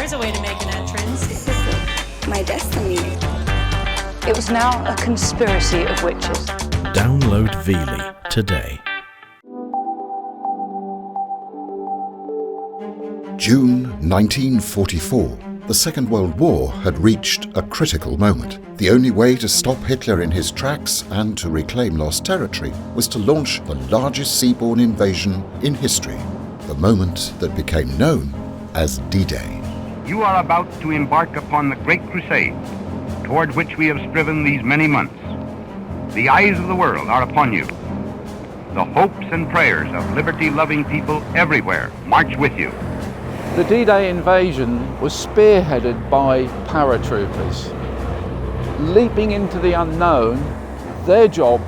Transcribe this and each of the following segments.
there's a way to make an entrance. This is my destiny. It was now a conspiracy of witches. Download Veely today. June 1944. The Second World War had reached a critical moment. The only way to stop Hitler in his tracks and to reclaim lost territory was to launch the largest seaborne invasion in history, the moment that became known as D-Day. You are about to embark upon the great crusade toward which we have striven these many months. The eyes of the world are upon you. The hopes and prayers of liberty-loving people everywhere march with you. The D-Day invasion was spearheaded by paratroopers. Leaping into the unknown, their job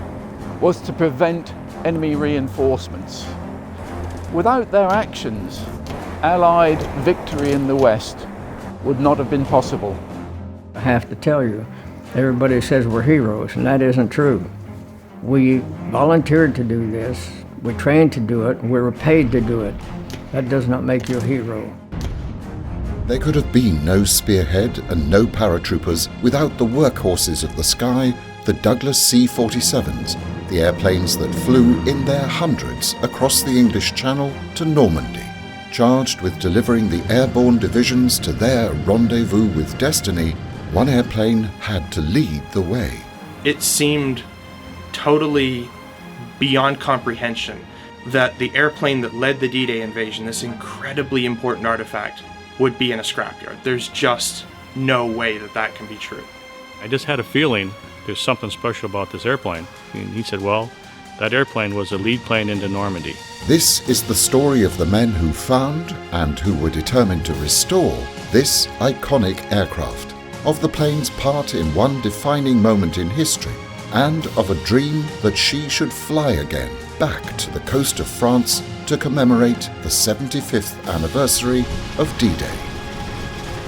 was to prevent enemy reinforcements. Without their actions, Allied victory in the West would not have been possible. I have to tell you, everybody says we're heroes, and that isn't true. We volunteered to do this, we trained to do it, and we were paid to do it. That does not make you a hero. There could have been no spearhead and no paratroopers without the workhorses of the sky, the Douglas C-47s, the airplanes that flew in their hundreds across the English Channel to Normandy, charged with delivering the airborne divisions to their rendezvous with destiny. One airplane had to lead the way. It seemed totally beyond comprehension that the airplane that led the D-Day invasion, this incredibly important artifact, would be in a scrapyard. There's just no way that that can be true. I just had a feeling there's something special about this airplane. And he said, well, that airplane was the lead plane into Normandy. This is the story of the men who found and who were determined to restore this iconic aircraft, of the plane's part in one defining moment in history, and of a dream that she should fly again back to the coast of France to commemorate the 75th anniversary of D-Day.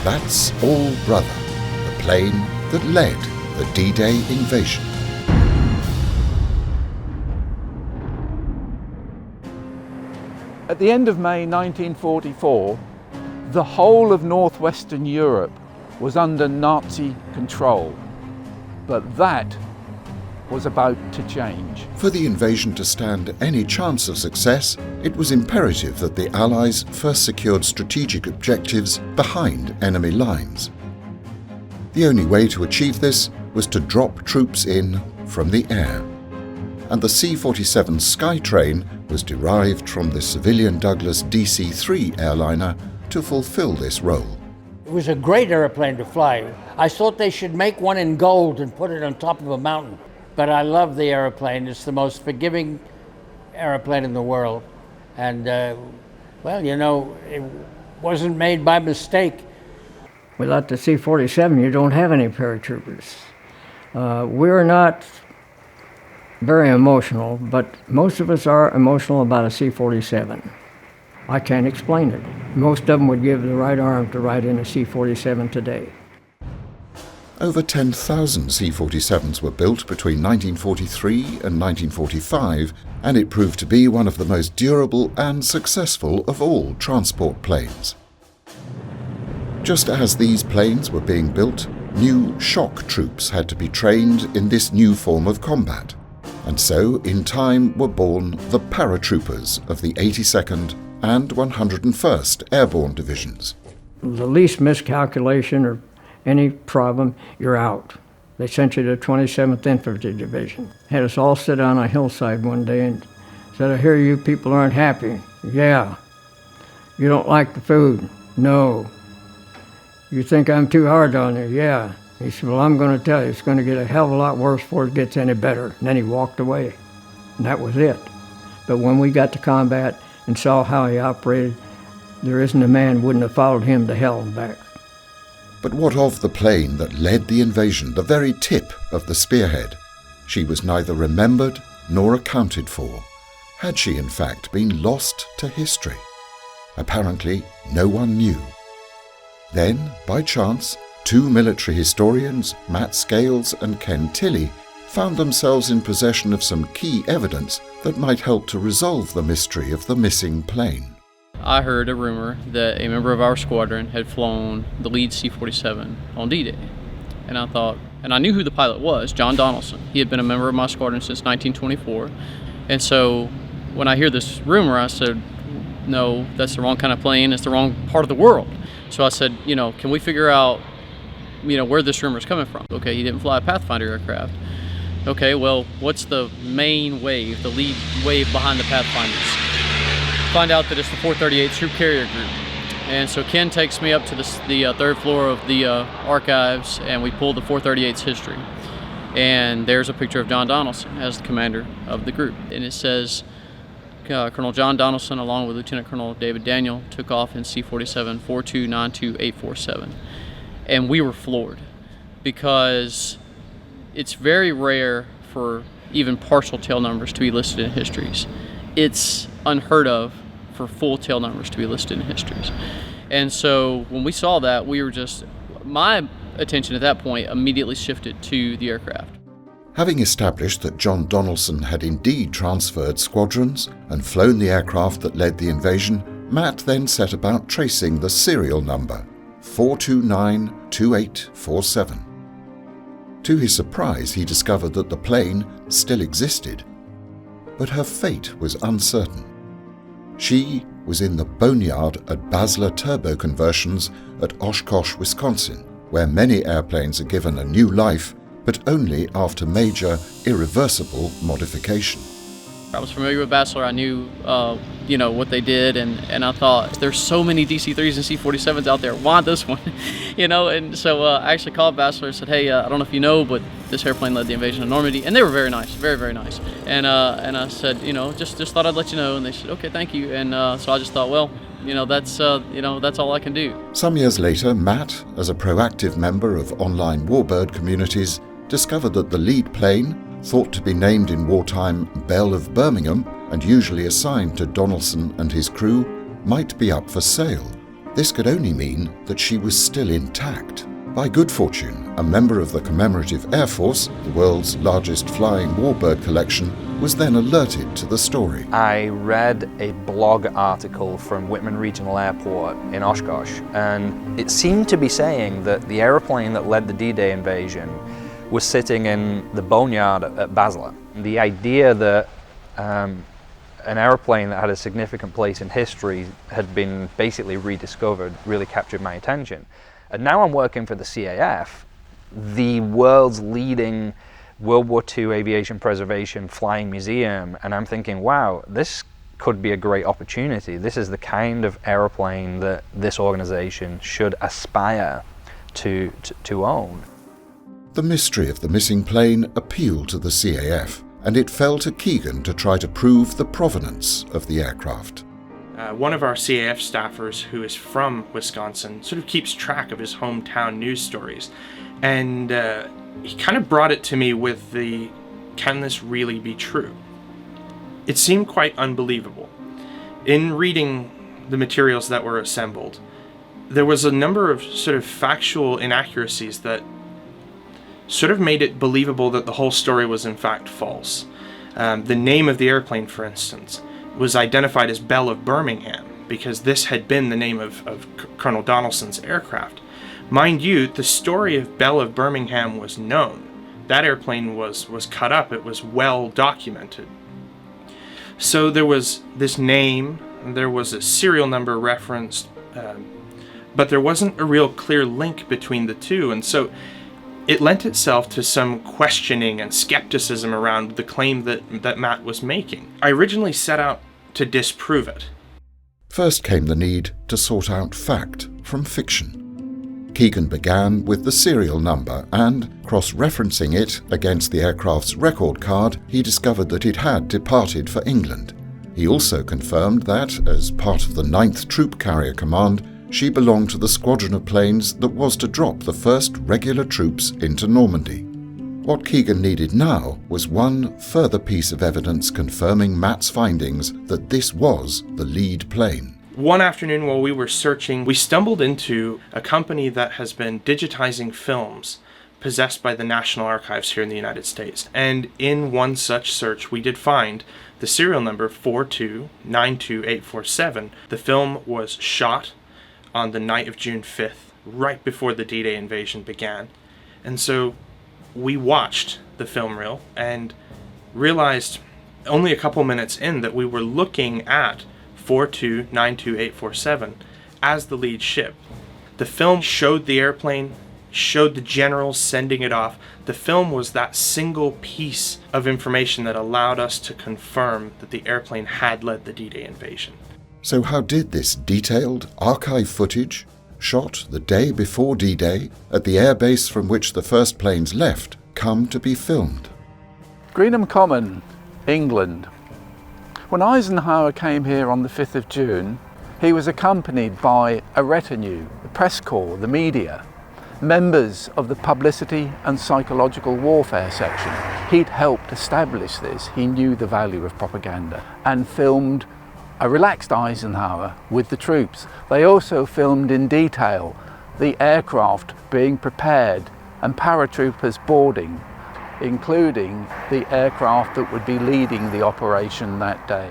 That's All Brother, the plane that led the D-Day invasion. At the end of May 1944, the whole of northwestern Europe was under Nazi control. But that was about to change. For the invasion to stand any chance of success, it was imperative that the Allies first secured strategic objectives behind enemy lines. The only way to achieve this was to drop troops in from the air. And the C-47 Skytrain was derived from the civilian Douglas DC-3 airliner to fulfill this role. It was a great airplane to fly. I thought they should make one in gold and put it on top of a mountain. But I love the airplane. It's the most forgiving airplane in the world. And, well, you know, it wasn't made by mistake. Without the C-47, you don't have any paratroopers. We're not very emotional, but most of us are emotional about a C-47. I can't explain it. Most of them would give the right arm to ride in a C-47 today. Over 10,000 C-47s were built between 1943 and 1945, and it proved to be one of the most durable and successful of all transport planes. Just as these planes were being built, new shock troops had to be trained in this new form of combat. And so, in time, were born the paratroopers of the 82nd and 101st Airborne Divisions. The least miscalculation or any problem, you're out. They sent you to 27th Infantry Division. Had us all sit on a hillside one day and said, I hear you people aren't happy. Yeah. You don't like the food? No. You think I'm too hard on you? Yeah. He said, well, I'm going to tell you, it's going to get a hell of a lot worse before it gets any better. And then he walked away. And that was it. But when we got to combat and saw how he operated, there isn't a man wouldn't have followed him to hell and back. But what of the plane that led the invasion, the very tip of the spearhead? She was neither remembered nor accounted for. Had she, in fact, been lost to history? Apparently, no one knew. Then, by chance, two military historians, Matt Scales and Ken Tilley, found themselves in possession of some key evidence that might help to resolve the mystery of the missing plane. I heard a rumor that a member of our squadron had flown the lead C-47 on D-Day. And I thought, and I knew who the pilot was, John Donaldson. He had been a member of my squadron since 1924. And so when I hear this rumor, I said, no, that's the wrong kind of plane. It's the wrong part of the world. So I said, can we figure out, where this rumor is coming from? Okay, he didn't fly a Pathfinder aircraft. Okay, well, what's the main wave, the lead wave behind the Pathfinders? Find out that it's the 438 Troop Carrier Group. And so Ken takes me up to the third floor of the archives, and we pull the 438's history. And there's a picture of John Donaldson as the commander of the group. And it says, Colonel John Donaldson, along with Lieutenant Colonel David Daniel, took off in C-47 4292847. And we were floored, because it's very rare for even partial tail numbers to be listed in histories. It's unheard of for full tail numbers to be listed in histories. And so when we saw that, my attention at that point immediately shifted to the aircraft. Having established that John Donaldson had indeed transferred squadrons and flown the aircraft that led the invasion, Matt then set about tracing the serial number, 4292847. To his surprise, he discovered that the plane still existed, but her fate was uncertain. She was in the boneyard at Basler Turbo Conversions at Oshkosh, Wisconsin, where many airplanes are given a new life, but only after major, irreversible modification. I was familiar with Basler. I knew, what they did, and I thought, there's so many DC-3s and C-47s out there. Why this one? And so I actually called Basler and said, hey, I don't know if you know, but this airplane led the invasion of Normandy, and they were very nice, very, very nice. And I said, just thought I'd let you know, and they said, okay, thank you. And so I just thought, well, that's all I can do. Some years later, Matt, as a proactive member of online warbird communities, discovered that the lead plane, thought to be named in wartime Belle of Birmingham and usually assigned to Donaldson and his crew, might be up for sale. This could only mean that she was still intact. By good fortune, a member of the Commemorative Air Force, the world's largest flying warbird collection, was then alerted to the story. I read a blog article from Whitman Regional Airport in Oshkosh, and it seemed to be saying that the aeroplane that led the D-Day invasion was sitting in the boneyard at Basler. The idea that an airplane that had a significant place in history had been basically rediscovered really captured my attention. And now I'm working for the CAF, the world's leading World War II aviation preservation flying museum, and I'm thinking, wow, this could be a great opportunity. This is the kind of airplane that this organization should aspire to own. The mystery of the missing plane appealed to the CAF, and it fell to Keegan to try to prove the provenance of the aircraft. One of our CAF staffers, who is from Wisconsin, sort of keeps track of his hometown news stories, and he kind of brought it to me with the, can this really be true? It seemed quite unbelievable. In reading the materials that were assembled, there was a number of sort of factual inaccuracies that sort of made it believable that the whole story was in fact false. The name of the airplane, for instance, was identified as Belle of Birmingham because this had been the name of Colonel Donaldson's aircraft. Mind you, the story of Belle of Birmingham was known. That airplane was cut up. It was well documented. So there was this name, there was a serial number referenced, but there wasn't a real clear link between the two, and so it lent itself to some questioning and skepticism around the claim that Matt was making. I originally set out to disprove it. First came the need to sort out fact from fiction. Keegan began with the serial number and, cross-referencing it against the aircraft's record card, he discovered that it had departed for England. He also confirmed that, as part of the 9th Troop Carrier Command, she belonged to the squadron of planes that was to drop the first regular troops into Normandy. What Keegan needed now was one further piece of evidence confirming Matt's findings that this was the lead plane. One afternoon while we were searching, we stumbled into a company that has been digitizing films, possessed by the National Archives here in the United States. And in one such search, we did find the serial number 4292847. The film was shot on the night of June 5th, right before the D-Day invasion began. And so we watched the film reel and realized only a couple minutes in that we were looking at 4292847 as the lead ship. The film showed the airplane, showed the generals sending it off. The film was that single piece of information that allowed us to confirm that the airplane had led the D-Day invasion. So how did this detailed archive footage, shot the day before D-Day at the airbase from which the first planes left, come to be filmed? Greenham Common, England. When Eisenhower came here on the 5th of June, he was accompanied by a retinue, the press corps, the media, members of the publicity and psychological warfare section. He'd helped establish this. He knew the value of propaganda and filmed a relaxed Eisenhower with the troops. They also filmed in detail the aircraft being prepared and paratroopers boarding, including the aircraft that would be leading the operation that day.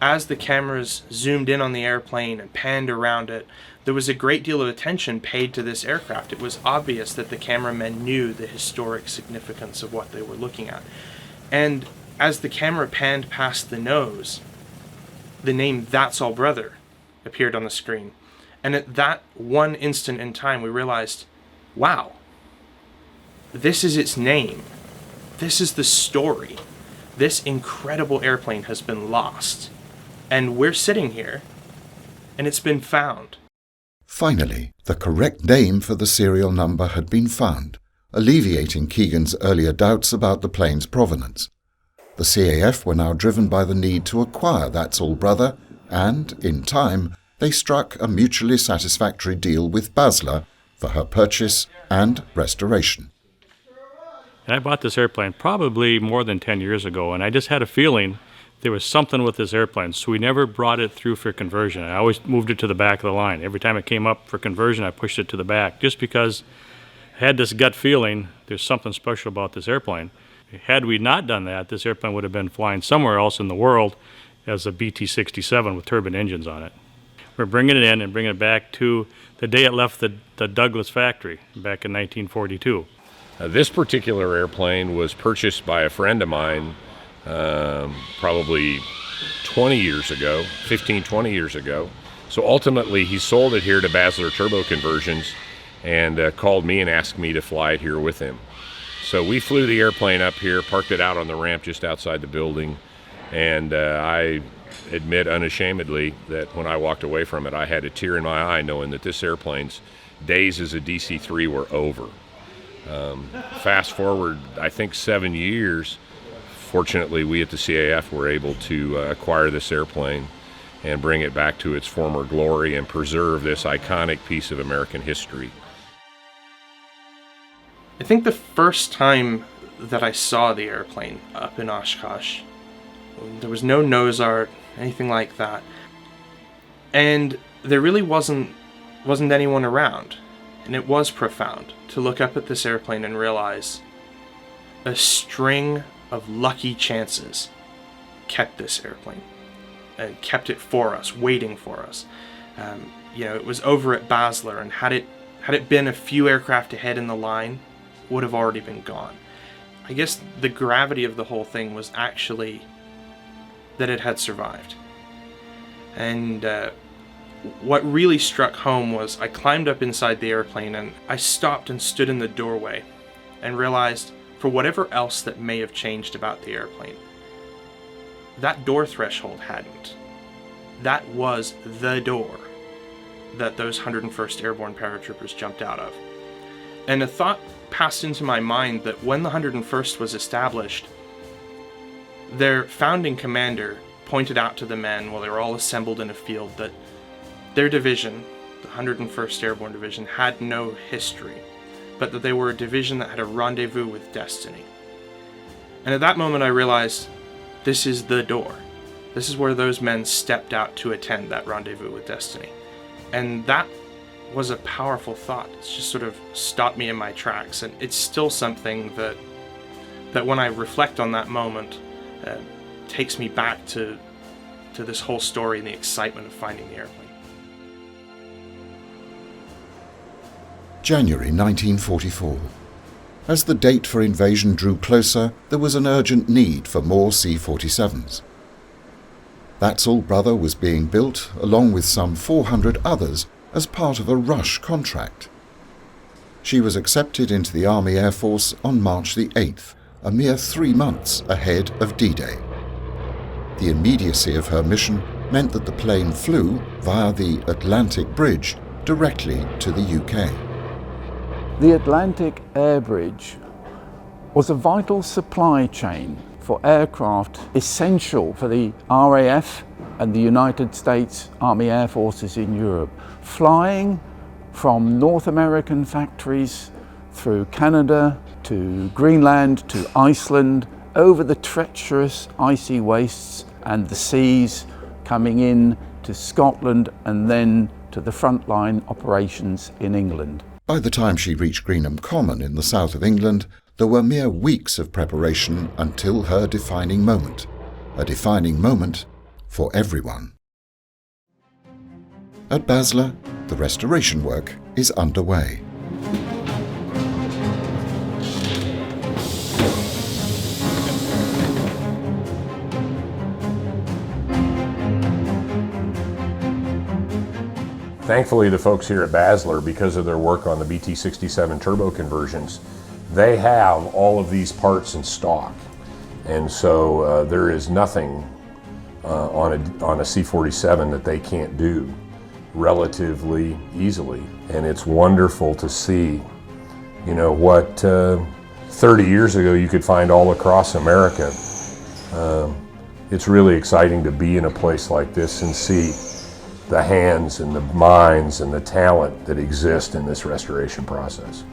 As the cameras zoomed in on the airplane and panned around it, there was a great deal of attention paid to this aircraft. It was obvious that the cameramen knew the historic significance of what they were looking at. And as the camera panned past the nose, the name "That's All Brother" appeared on the screen. And at that one instant in time, we realized, wow, this is its name. This is the story. This incredible airplane has been lost. And we're sitting here, and it's been found. Finally, the correct name for the serial number had been found, alleviating Keegan's earlier doubts about the plane's provenance. The CAF were now driven by the need to acquire That's All Brother, and, in time, they struck a mutually satisfactory deal with Basler for her purchase and restoration. And I bought this airplane probably more than 10 years ago, and I just had a feeling there was something with this airplane, so we never brought it through for conversion. I always moved it to the back of the line. Every time it came up for conversion, I pushed it to the back, just because I had this gut feeling there's something special about this airplane. Had we not done that, this airplane would have been flying somewhere else in the world as a BT-67 with turbine engines on it. We're bringing it in and bringing it back to the day it left the Douglas factory back in 1942. This particular airplane was purchased by a friend of mine probably 20 years ago, 15, 20 years ago. So ultimately he sold it here to Basler Turbo Conversions and called me and asked me to fly it here with him. So we flew the airplane up here, parked it out on the ramp just outside the building, and I admit unashamedly that when I walked away from it, I had a tear in my eye knowing that this airplane's days as a DC-3 were over. Fast forward, I think 7 years, fortunately we at the CAF were able to acquire this airplane and bring it back to its former glory and preserve this iconic piece of American history. I think the first time that I saw the airplane up in Oshkosh, there was no nose art, anything like that, and there really wasn't anyone around. And it was profound to look up at this airplane and realize a string of lucky chances kept this airplane and kept it for us, waiting for us. It was over at Basler, and had it been a few aircraft ahead in the line, would have already been gone. I guess the gravity of the whole thing was actually that it had survived. And what really struck home was I climbed up inside the airplane and I stopped and stood in the doorway and realized, for whatever else that may have changed about the airplane, that door threshold hadn't. That was the door that those 101st Airborne paratroopers jumped out of. And a thought passed into my mind that when the 101st was established, their founding commander pointed out to the men while they were all assembled in a field that their division, the 101st Airborne Division, had no history, but that they were a division that had a rendezvous with destiny. And at that moment I realized, this is the door. This is where those men stepped out to attend that rendezvous with destiny. And that was a powerful thought. It's just sort of stopped me in my tracks, and it's still something that when I reflect on that moment, takes me back to this whole story and the excitement of finding the airplane. January 1944. As the date for invasion drew closer, there was an urgent need for more C-47s. That's All Brother was being built, along with some 400 others, as part of a rush contract. She was accepted into the Army Air Force on March the 8th, a mere 3 months ahead of D-Day. The immediacy of her mission meant that the plane flew via the Atlantic Bridge directly to the UK. The Atlantic Air Bridge was a vital supply chain for aircraft essential for the RAF and the United States Army Air Forces in Europe, flying from North American factories through Canada to Greenland to Iceland, over the treacherous icy wastes and the seas, coming in to Scotland and then to the frontline operations in England. By the time she reached Greenham Common in the south of England, there were mere weeks of preparation until her defining moment. A defining moment for everyone. At Basler, the restoration work is underway. Thankfully, the folks here at Basler, because of their work on the BT-67 turbo conversions, they have all of these parts in stock. And so there is nothing on a C-47 that they can't do relatively easily. And it's wonderful to see, you know, what 30 years ago you could find all across America. It's really exciting to be in a place like this and see the hands and the minds and the talent that exist in this restoration process.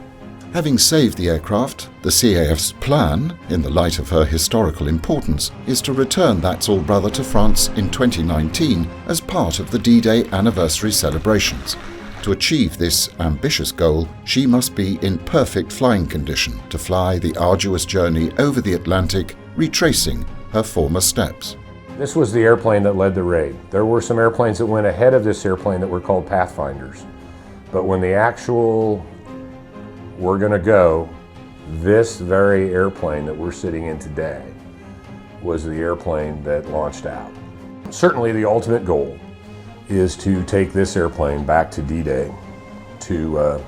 Having saved the aircraft, the CAF's plan, in the light of her historical importance, is to return That's All Brother to France in 2019 as part of the D-Day anniversary celebrations. To achieve this ambitious goal, she must be in perfect flying condition to fly the arduous journey over the Atlantic, retracing her former steps. This was the airplane that led the raid. There were some airplanes that went ahead of this airplane that were called Pathfinders. But when the actual we're going to go, this very airplane that we're sitting in today was the airplane that launched out. Certainly the ultimate goal is to take this airplane back to D-Day, to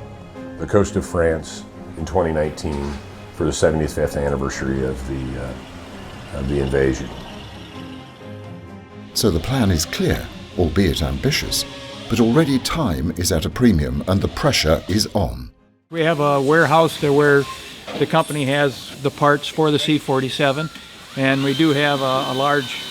the coast of France in 2019 for the 75th anniversary of the invasion. So the plan is clear, albeit ambitious, but already time is at a premium and the pressure is on. We have a warehouse there where the company has the parts for the C-47, and we do have a large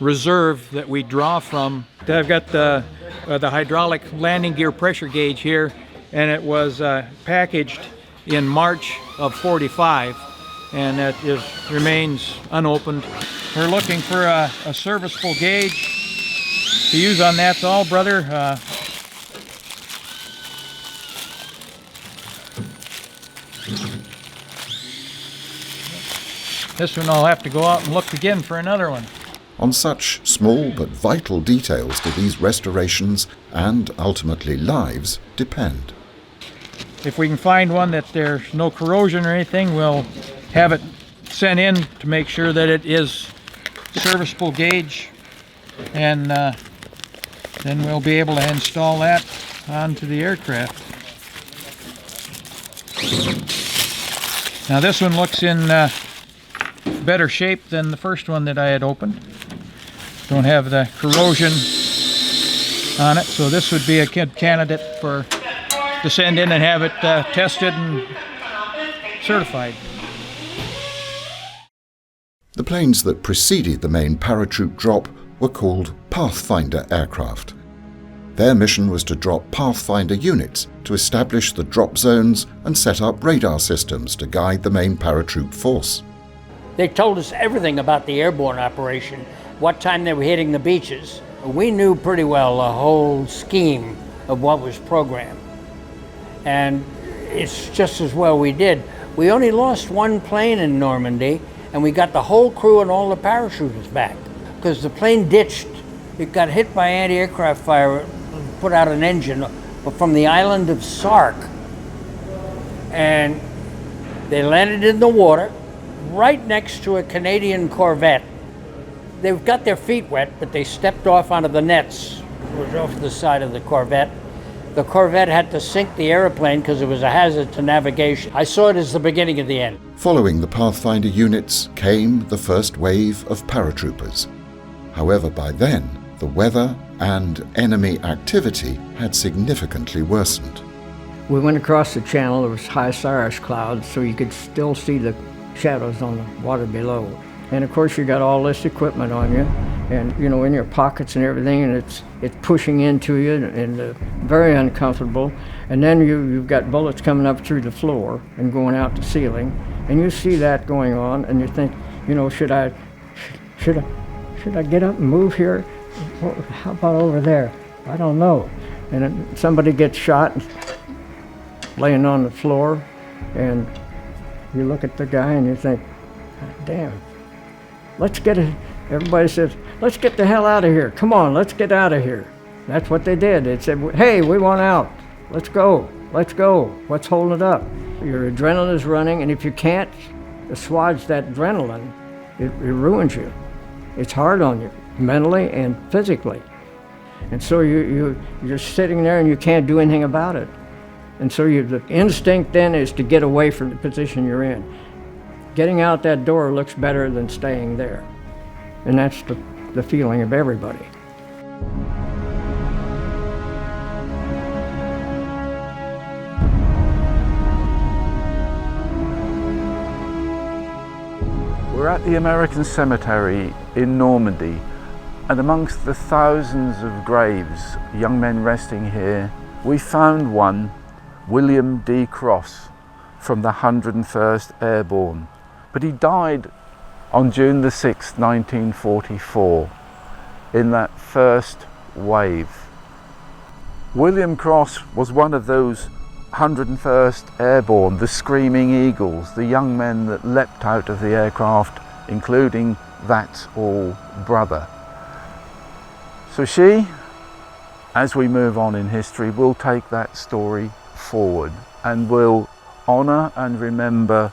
reserve that we draw from. I've got the hydraulic landing gear pressure gauge here, and it was packaged in March of '45, and it remains unopened. We're looking for a serviceable gauge to use on That's All Brother. This one I'll have to go out and look again for another one. On such small but vital details do these restorations and ultimately lives depend. If we can find one that there's no corrosion or anything, we'll have it sent in to make sure that it is serviceable gauge, and then we'll be able to install that onto the aircraft. Now this one looks in better shape than the first one that I had opened. Don't have the corrosion on it, so this would be a candidate to send in and have it tested and certified. The planes that preceded the main paratroop drop were called Pathfinder Aircraft. Their mission was to drop Pathfinder units to establish the drop zones and set up radar systems to guide the main paratroop force. They told us everything about the airborne operation, what time they were hitting the beaches. We knew pretty well the whole scheme of what was programmed. And it's just as well we did. We only lost one plane in Normandy, and we got the whole crew and all the parachutists back, because the plane ditched. It got hit by anti-aircraft fire, put out an engine from the island of Sark. And they landed in the water right next to a Canadian Corvette. They've got their feet wet, but they stepped off onto the nets, was off the side of the Corvette. The Corvette had to sink the airplane because it was a hazard to navigation. I saw it as the beginning of the end. Following the Pathfinder units came the first wave of paratroopers. However, by then, the weather and enemy activity had significantly worsened. We went across the channel. There was high cirrus clouds, so you could still see the shadows on the water below. And of course, you got all this equipment on you, and you know, in your pockets and everything, and it's pushing into you, and very uncomfortable. And then you've got bullets coming up through the floor and going out the ceiling, and you see that going on, and you think, you know, should I get up and move here? Well, how about over there? I don't know. And then somebody gets shot, laying on the floor, and you look at the guy and you think, damn. Let's get it. Everybody says, let's get the hell out of here. Come on, let's get out of here. That's what they did. They said, hey, we want out. Let's go. Let's go. What's holding it up? Your adrenaline is running, and if you can't assuage that adrenaline, it ruins you. It's hard on you, mentally and physically. And so you're sitting there and you can't do anything about it. And so the instinct then is to get away from the position you're in. Getting out that door looks better than staying there. And that's the feeling of everybody. We're at the American Cemetery in Normandy, and amongst the thousands of graves, young men resting here, we found one, William D. Cross, from the 101st Airborne. But he died on June the 6th, 1944, in that first wave. William Cross was one of those 101st Airborne, the Screaming Eagles, the young men that leapt out of the aircraft, including That's All Brother. So she, as we move on in history, will take that story forward and will honour and remember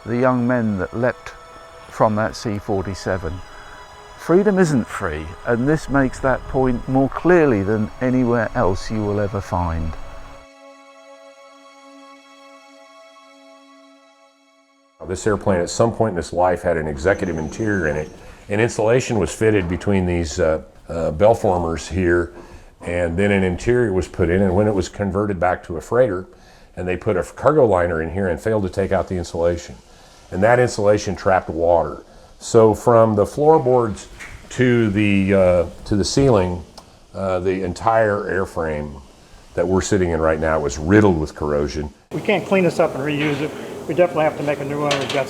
the young men that leapt from that C-47. Freedom isn't free, and this makes that point more clearly than anywhere else you will ever find. This airplane at some point in its life had an executive interior in it, and insulation was fitted between these bell formers here, and then an interior was put in, and when it was converted back to a freighter, and they put a cargo liner in here and failed to take out the insulation. And that insulation trapped water. So from the floorboards to the ceiling, the entire airframe that we're sitting in right now was riddled with corrosion. We can't clean this up and reuse it. We definitely have to make a new one. We've got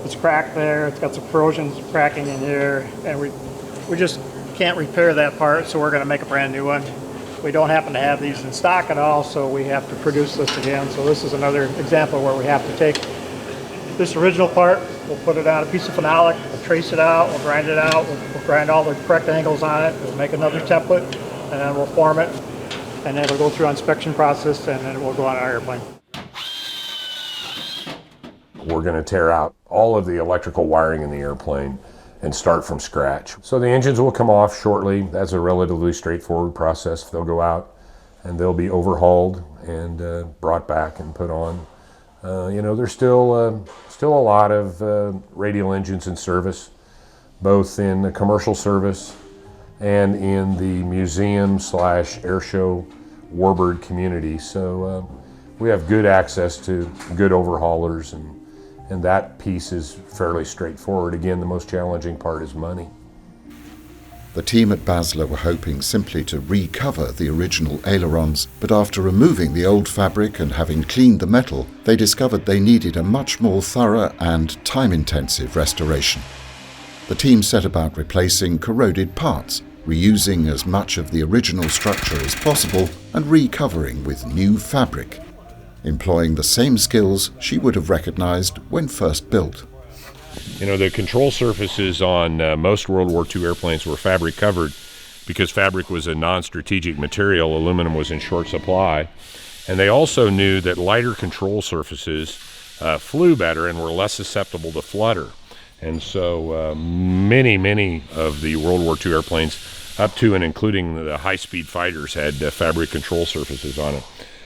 it's cracked there, it's got some corrosion cracking in here, and we just can't repair that part, so we're going to make a brand new one. We don't happen to have these in stock at all, so we have to produce this again. So this is another example where we have to take this original part, we'll put it on a piece of phenolic, we'll trace it out, we'll grind it out, we'll grind all the correct angles on it, we'll make another template, and then we'll form it, and then it'll go through our inspection process, and then it will go on our airplane. We're going to tear out all of the electrical wiring in the airplane and start from scratch. So the engines will come off shortly. That's a relatively straightforward process. They'll go out and they'll be overhauled and brought back and put on. You know, there's still a lot of radial engines in service, both in the commercial service and in the museum / airshow warbird community. So we have good access to good overhaulers, and that piece is fairly straightforward. Again, the most challenging part is money. The team at Basler were hoping simply to recover the original ailerons, but after removing the old fabric and having cleaned the metal, they discovered they needed a much more thorough and time-intensive restoration. The team set about replacing corroded parts, reusing as much of the original structure as possible and recovering with new fabric, employing the same skills she would have recognized when first built. You know, the control surfaces on most World War II airplanes were fabric covered because fabric was a non-strategic material. Aluminum was in short supply. And they also knew that lighter control surfaces flew better and were less susceptible to flutter. And so many of the World War II airplanes, up to and including the high-speed fighters, had fabric control surfaces on it.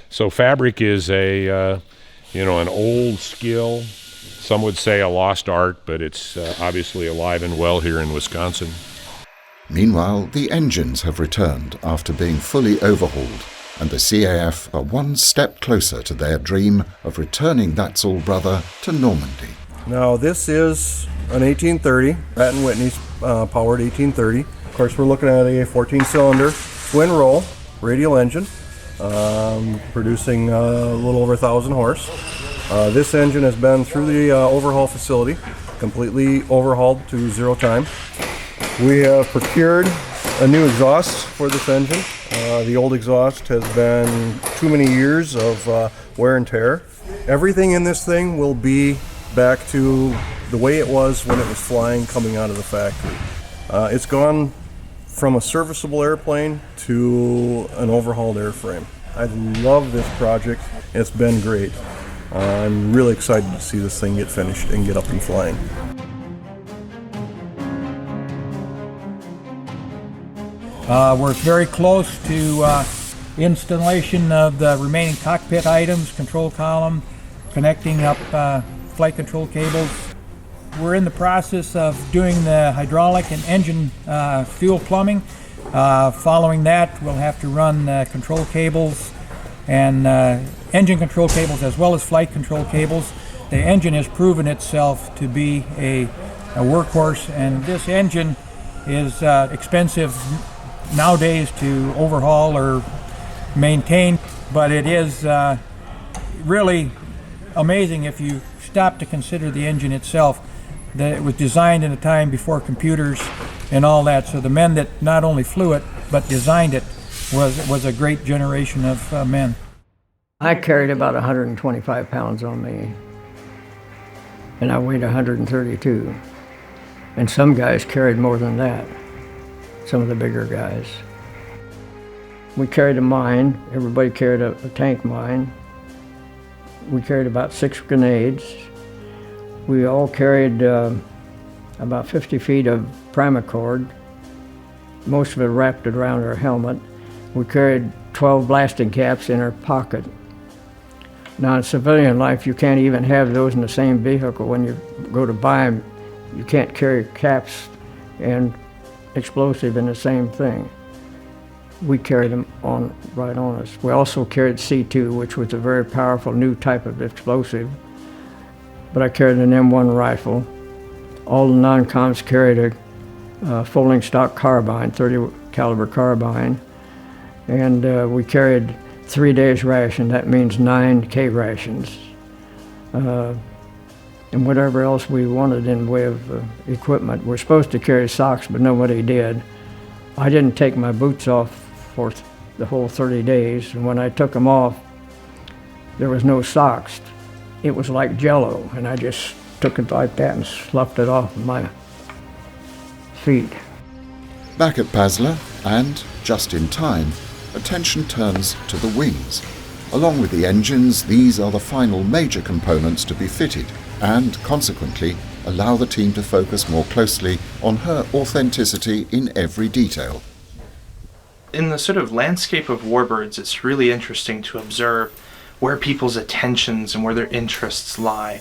So fabric is an old skill. Some would say a lost art, but it's obviously alive and well here in Wisconsin. Meanwhile, the engines have returned after being fully overhauled, and the CAF are one step closer to their dream of returning that soul brother to Normandy. Now this is an 1830, Pratt & Whitney's powered 1830. Of course, we're looking at a 14-cylinder twin roll radial engine, producing a little over 1,000 horse. This engine has been through the overhaul facility, completely overhauled to zero time. We have procured a new exhaust for this engine. The old exhaust has been too many years of wear and tear. Everything in this thing will be back to the way it was when it was flying coming out of the factory. It's gone from a serviceable airplane to an overhauled airframe. I love this project. It's been great. I'm really excited to see this thing get finished and get up and flying. We're very close to installation of the remaining cockpit items, control column, connecting up flight control cables. We're in the process of doing the hydraulic and engine fuel plumbing. Following that, we'll have to run control cables and engine control cables as well as flight control cables. The engine has proven itself to be a workhorse, and this engine is expensive nowadays to overhaul or maintain, but it is really amazing if you stop to consider the engine itself, that it was designed in a time before computers and all that. So the men that not only flew it but designed it was a great generation of men. I carried about 125 pounds on me, and I weighed 132. And some guys carried more than that, some of the bigger guys. We carried a mine. Everybody carried a tank mine. We carried about 6 grenades. We all carried about 50 feet of primacord. Most of it wrapped around our helmet. We carried 12 blasting caps in our pocket. Now in civilian life, you can't even have those in the same vehicle. When you go to buy them, you can't carry caps and explosive in the same thing. We carried them right on us. We also carried C2, which was a very powerful new type of explosive. But I carried an M1 rifle. All the non-coms carried a folding stock carbine, 30 caliber carbine. And we carried 3 days ration. That means 9 K rations. And whatever else we wanted in way of equipment. We're supposed to carry socks, but nobody did. I didn't take my boots off for the whole 30 days, and when I took them off, there was no socks. It was like Jell-O, and I just took it like that and sloughed it off my feet. Back at Basler, and just in time, attention turns to the wings. Along with the engines, these are the final major components to be fitted, and consequently allow the team to focus more closely on her authenticity in every detail. In the sort of landscape of warbirds, it's really interesting to observe where people's attentions and where their interests lie.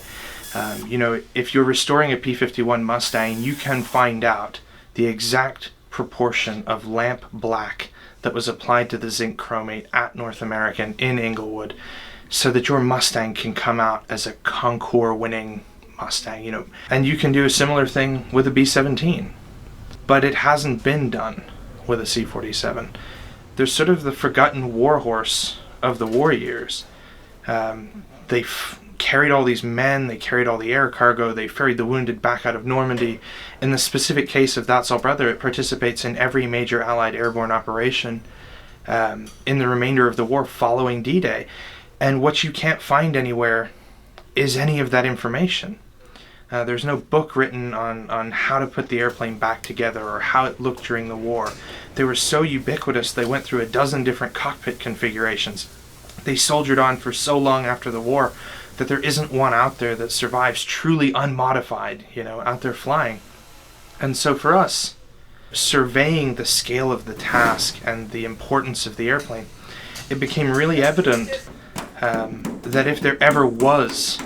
If you're restoring a P-51 Mustang, you can find out the exact proportion of lamp black that was applied to the zinc chromate at North American in Inglewood, so that your Mustang can come out as a Concours winning Mustang, And you can do a similar thing with a B-17, but it hasn't been done with a C-47. They're sort of the forgotten warhorse of the war years. They carried all these men, they carried all the air cargo, they ferried the wounded back out of Normandy. In the specific case of That's All Brother, it participates in every major Allied airborne operation in the remainder of the war following D-Day. And what you can't find anywhere is any of that information. There's no book written on how to put the airplane back together or how it looked during the war. They were so ubiquitous, they went through a dozen different cockpit configurations. They soldiered on for so long after the war that there isn't one out there that survives truly unmodified, out there flying. And so for us, surveying the scale of the task and the importance of the airplane, it became really evident that if there ever was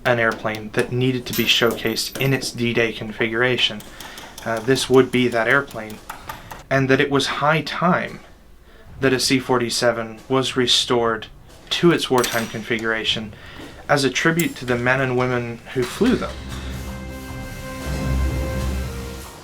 an airplane that needed to be showcased in its D-Day configuration, this would be that airplane, and that it was high time that a C-47 was restored to its wartime configuration as a tribute to the men and women who flew them.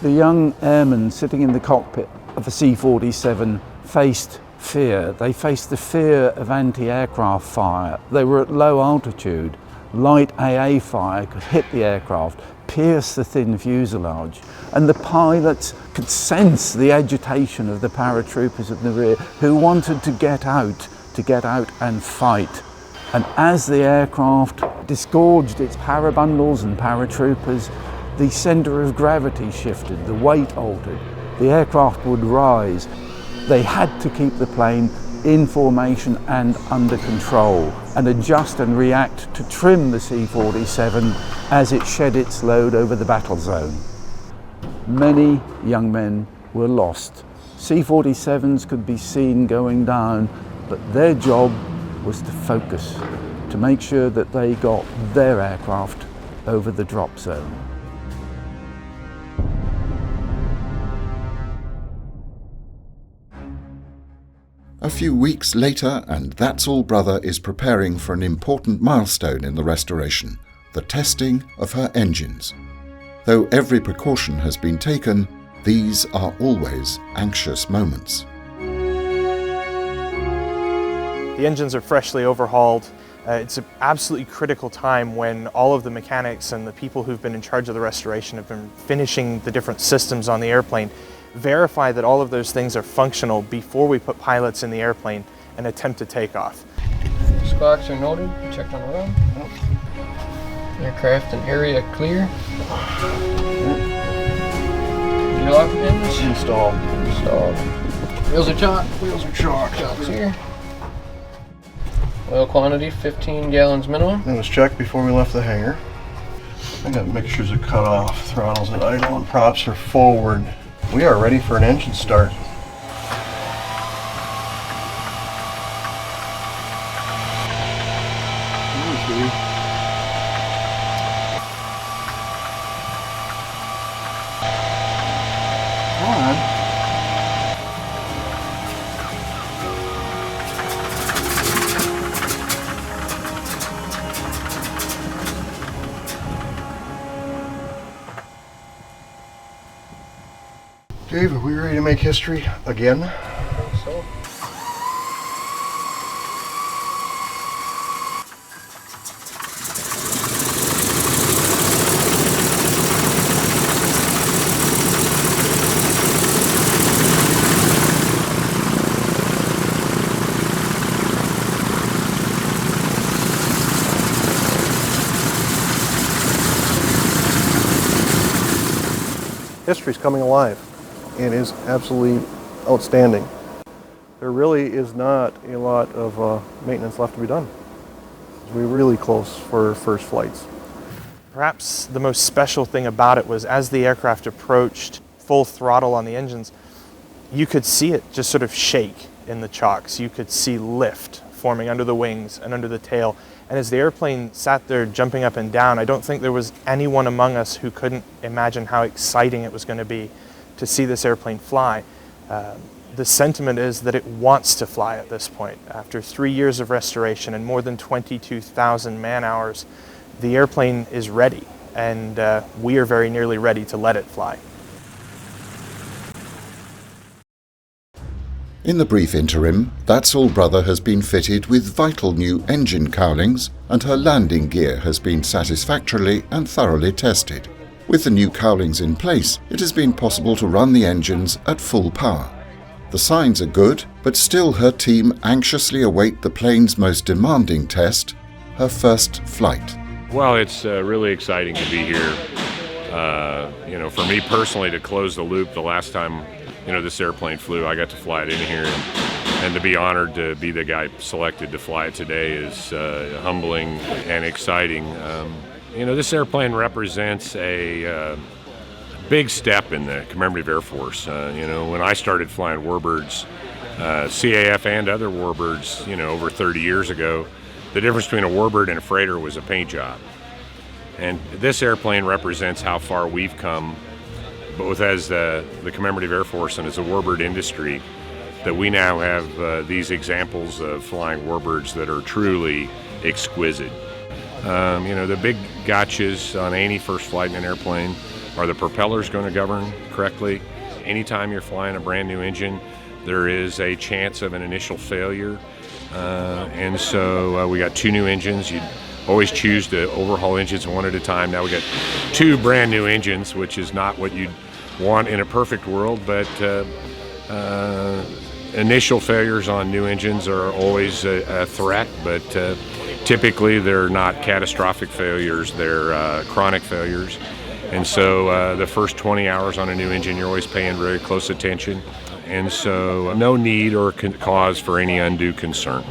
The young airmen sitting in the cockpit of the C-47 faced fear. They faced the fear of anti-aircraft fire. They were at low altitude. Light AA fire could hit the aircraft, pierce the thin fuselage, and the pilots could sense the agitation of the paratroopers in the rear who wanted to get out and fight. And as the aircraft disgorged its parabundles and paratroopers, the centre of gravity shifted, the weight altered, the aircraft would rise. They had to keep the plane in formation and under control, and adjust and react to trim the C-47 as it shed its load over the battle zone. Many young men were lost. C-47s could be seen going down, but their job was to focus, to make sure that they got their aircraft over the drop zone. A few weeks later, and That's All Brother is preparing for an important milestone in the restoration, the testing of her engines. Though every precaution has been taken, these are always anxious moments. The engines are freshly overhauled. It's an absolutely critical time when all of the mechanics and the people who've been in charge of the restoration have been finishing the different systems on the airplane. Verify that all of those things are functional before we put pilots in the airplane and attempt to take off. Sparks are noted, checked on the run. Aircraft and area clear. Your lock pins? Installed. Wheels are chocked. Chocks here. Oil quantity, 15 gallons minimum. It was checked before we left the hangar. I got mixtures are cut off, throttles at idle, and props are forward. We are ready for an engine start. Dave, are we ready to make history again? I think so. History's coming alive. It is absolutely outstanding. There really is not a lot of maintenance left to be done. We're really close for first flights. Perhaps the most special thing about it was as the aircraft approached full throttle on the engines, you could see it just sort of shake in the chocks. You could see lift forming under the wings and under the tail. And as the airplane sat there jumping up and down, I don't think there was anyone among us who couldn't imagine how exciting it was going to be to see this airplane fly. The sentiment is that it wants to fly at this point. After 3 years of restoration and more than 22,000 man-hours, the airplane is ready, and we are very nearly ready to let it fly. In the brief interim, That's All Brother has been fitted with vital new engine cowlings, and her landing gear has been satisfactorily and thoroughly tested. With the new cowlings in place, it has been possible to run the engines at full power. The signs are good, but still her team anxiously await the plane's most demanding test, her first flight. Well, it's really exciting to be here. For me personally, to close the loop, the last time this airplane flew, I got to fly it in here, and to be honored to be the guy selected to fly it today is humbling and exciting. This airplane represents a big step in the commemorative Air Force. When I started flying warbirds, CAF and other warbirds, over 30 years ago, the difference between a warbird and a freighter was a paint job. And this airplane represents how far we've come, both as the commemorative Air Force and as a warbird industry, that we now have these examples of flying warbirds that are truly exquisite. The big gotchas on any first flight in an airplane are the propellers going to govern correctly. Anytime you're flying a brand new engine, there is a chance of an initial failure. And so we got 2 new engines. You'd always choose to overhaul engines one at a time. Now we got 2 brand new engines, which is not what you'd want in a perfect world, but initial failures on new engines are always a threat, but typically they're not catastrophic failures, they're chronic failures. And so the first 20 hours on a new engine, you're always paying very close attention. And so no need or cause for any undue concern.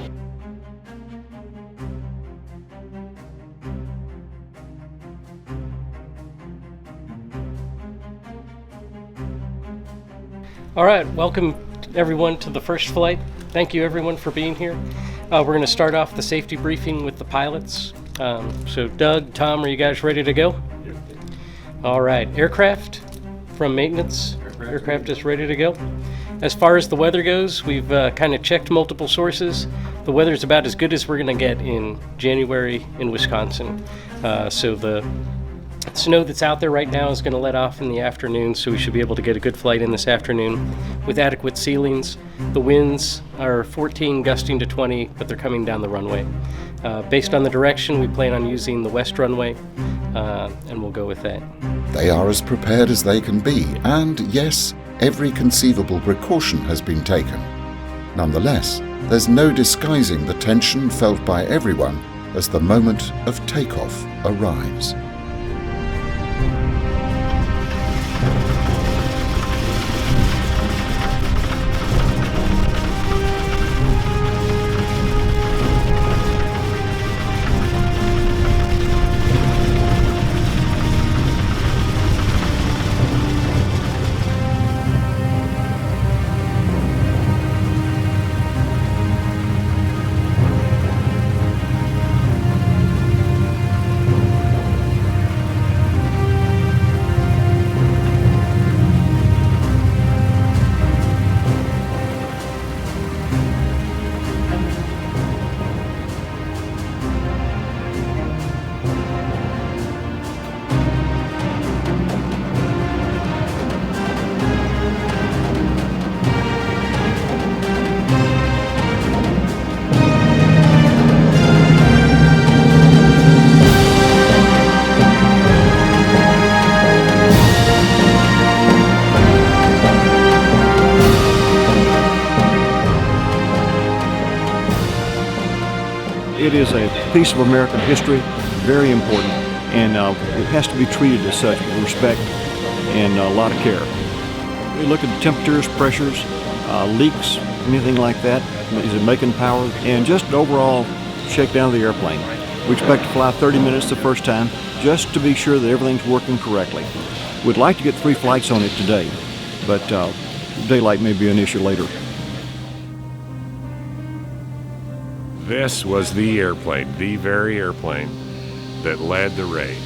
All right, welcome everyone to the first flight. Thank you everyone for being here. We're going to start off the safety briefing with the pilots. So Doug, Tom, are you guys ready to go? All right, aircraft from maintenance. Aircraft is ready to go. As far as the weather goes, we've kind of checked multiple sources. The weather's about as good as we're going to get in January in Wisconsin. So the snow that's out there right now is going to let off in the afternoon, so we should be able to get a good flight in this afternoon with adequate ceilings. The winds are 14 gusting to 20, but they're coming down the runway. Based on the direction, we plan on using the west runway, and we'll go with that. They are as prepared as they can be, and yes, every conceivable precaution has been taken. Nonetheless, there's no disguising the tension felt by everyone as the moment of takeoff arrives. It is a piece of American history, very important, and it has to be treated as such with respect and a lot of care. We look at the temperatures, pressures, leaks, anything like that. Is it making power? And just an overall shakedown of the airplane. We expect to fly 30 minutes the first time, just to be sure that everything's working correctly. We'd like to get 3 flights on it today, but daylight may be an issue later. This was the airplane, the very airplane that led the raid.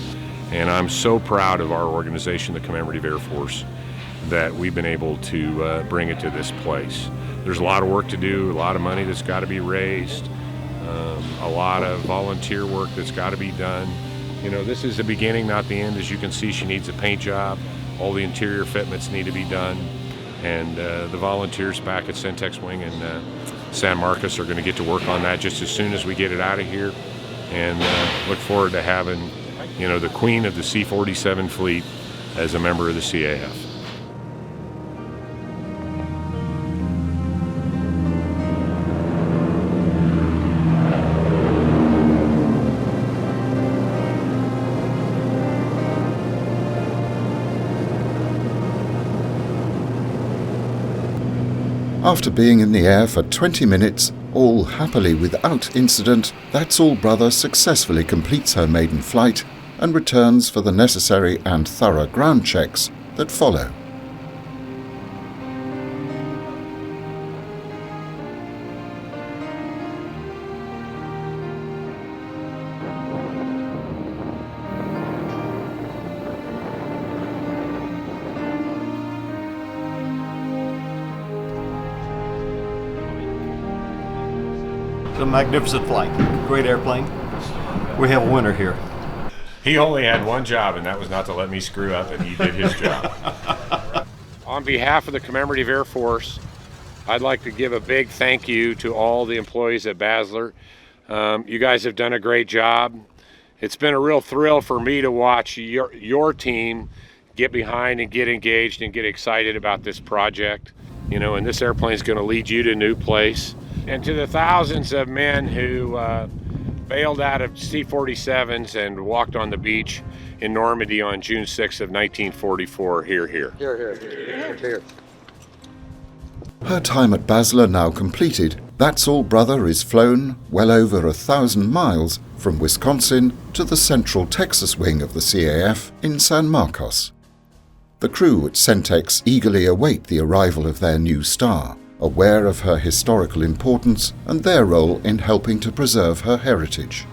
And I'm so proud of our organization, the Commemorative Air Force, that we've been able to bring it to this place. There's a lot of work to do, a lot of money that's got to be raised, a lot of volunteer work that's got to be done. You know, this is the beginning, not the end. As you can see, she needs a paint job. All the interior fitments need to be done. And the volunteers back at Centex Wing in San Marcos are going to get to work on that just as soon as we get it out of here. And look forward to having, the queen of the C-47 fleet as a member of the CAF. After being in the air for 20 minutes, all happily without incident, That's All Brother successfully completes her maiden flight and returns for the necessary and thorough ground checks that follow. A magnificent flight. Great airplane. We have a winner here. He only had one job, and that was not to let me screw up, and he did his job. On behalf of the Commemorative Air Force, I'd like to give a big thank you to all the employees at Basler. You guys have done a great job. It's been a real thrill for me to watch your team get behind and get engaged and get excited about this project. And this airplane is going to lead you to a new place. And to the thousands of men who bailed out of C-47s and walked on the beach in Normandy on June 6th of 1944, hear, hear. Hear, hear. Hear. Her time at Basler now completed, That's All Brother is flown well over 1,000 miles from Wisconsin to the central Texas wing of the CAF in San Marcos. The crew at Centex eagerly await the arrival of their new star, aware of her historical importance and their role in helping to preserve her heritage.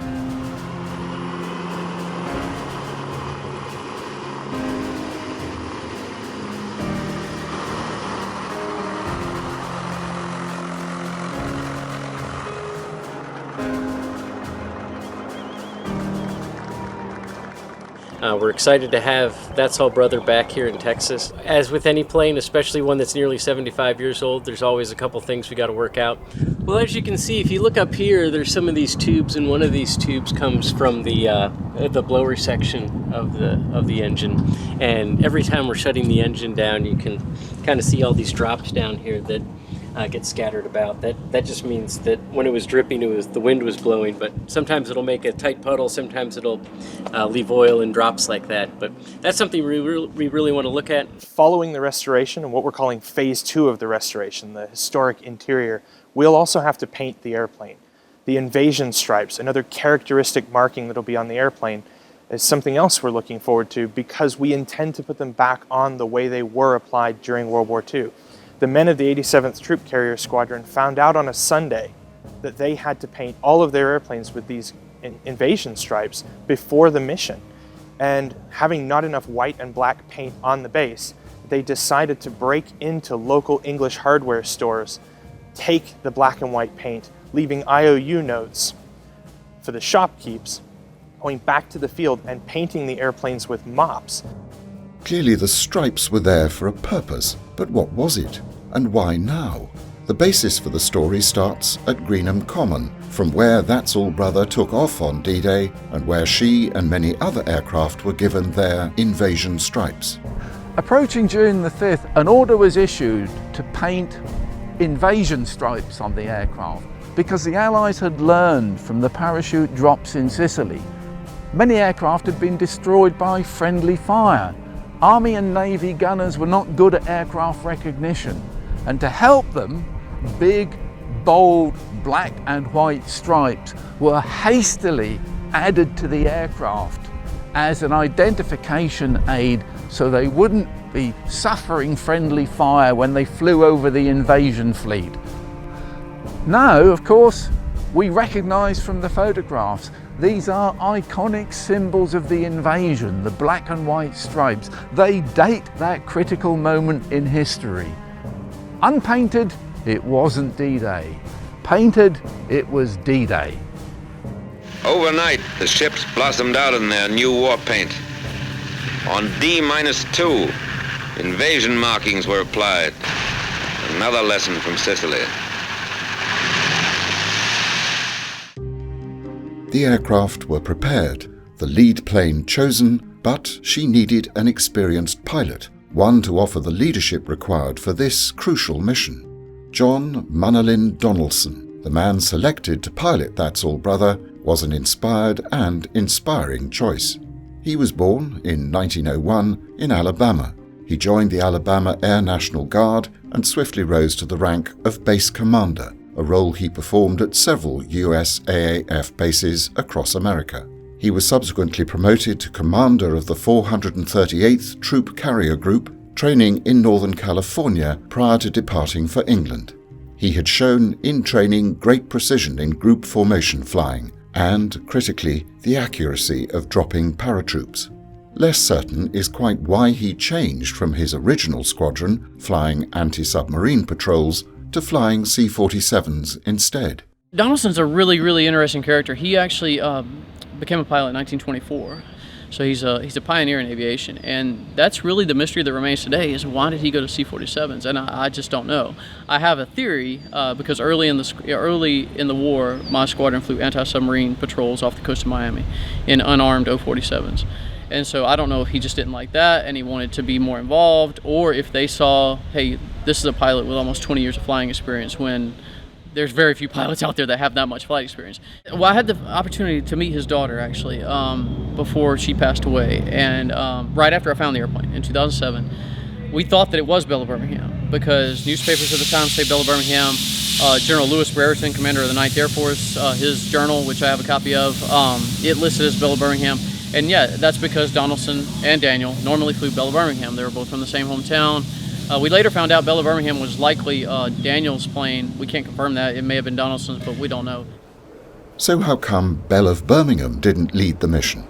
We're excited to have That's All Brother back here in Texas. As with any plane, especially one that's nearly 75 years old, there's always a couple things we got to work out. Well, as you can see, if you look up here, there's some of these tubes, and one of these tubes comes from the blower section of the engine. And every time we're shutting the engine down, you can kind of see all these drops down here that get scattered about. That just means that when it was dripping, the wind was blowing, but sometimes it'll make a tight puddle, sometimes it'll leave oil in drops like that. But that's something we really want to look at. Following the restoration and what we're calling phase 2 of the restoration, the historic interior, we'll also have to paint the airplane. The invasion stripes, another characteristic marking that'll be on the airplane, is something else we're looking forward to because we intend to put them back on the way they were applied during World War II. The men of the 87th Troop Carrier Squadron found out on a Sunday that they had to paint all of their airplanes with these invasion stripes before the mission. And having not enough white and black paint on the base, they decided to break into local English hardware stores, take the black and white paint, leaving IOU notes for the shopkeeps, going back to the field and painting the airplanes with mops. Clearly the stripes were there for a purpose, but what was it? And why now? The basis for the story starts at Greenham Common, from where That's All Brother took off on D-Day and where she and many other aircraft were given their invasion stripes. Approaching June the 5th, an order was issued to paint invasion stripes on the aircraft because the Allies had learned from the parachute drops in Sicily. Many aircraft had been destroyed by friendly fire. Army and Navy gunners were not good at aircraft recognition, and to help them, big, bold, black and white stripes were hastily added to the aircraft as an identification aid so they wouldn't be suffering friendly fire when they flew over the invasion fleet. Now, of course, we recognize from the photographs these are iconic symbols of the invasion, the black and white stripes. They date that critical moment in history. Unpainted, it wasn't D-Day. Painted, it was D-Day. Overnight, the ships blossomed out in their new war paint. On D-2, invasion markings were applied. Another lesson from Sicily. The aircraft were prepared, the lead plane chosen, but she needed an experienced pilot, one to offer the leadership required for this crucial mission. John Manolin Donaldson, the man selected to pilot That's All Brother, was an inspired and inspiring choice. He was born in 1901 in Alabama. He joined the Alabama Air National Guard and swiftly rose to the rank of base commander, a role he performed at several US AAF bases across America. He was subsequently promoted to commander of the 438th Troop Carrier Group, training in Northern California prior to departing for England. He had shown in training great precision in group formation flying and, critically, the accuracy of dropping paratroops. Less certain is quite why he changed from his original squadron, flying anti-submarine patrols, to flying C-47s instead. Donaldson's a really, really interesting character. He actually became a pilot in 1924. So he's a pioneer in aviation, and that's really the mystery that remains today, is why did he go to C-47s? And I just don't know. I have a theory because early in the war, my squadron flew anti-submarine patrols off the coast of Miami in unarmed O-47s. And so I don't know if he just didn't like that and he wanted to be more involved, or if they saw, hey, this is a pilot with almost 20 years of flying experience, when there's very few pilots out there that have that much flight experience. Well, I had the opportunity to meet his daughter, actually, before she passed away. And right after I found the airplane in 2007, we thought that it was Belle of Birmingham, because newspapers at the time say Belle of Birmingham. General Louis Brereton, commander of the 9th Air Force, his journal, which I have a copy of, it listed as Belle of Birmingham. And yeah, that's because Donaldson and Daniel normally flew Belle of Birmingham. They were both from the same hometown. We later found out Belle of Birmingham was likely Daniel's plane. We can't confirm that. It may have been Donaldson's, but we don't know. So how come Belle of Birmingham didn't lead the mission?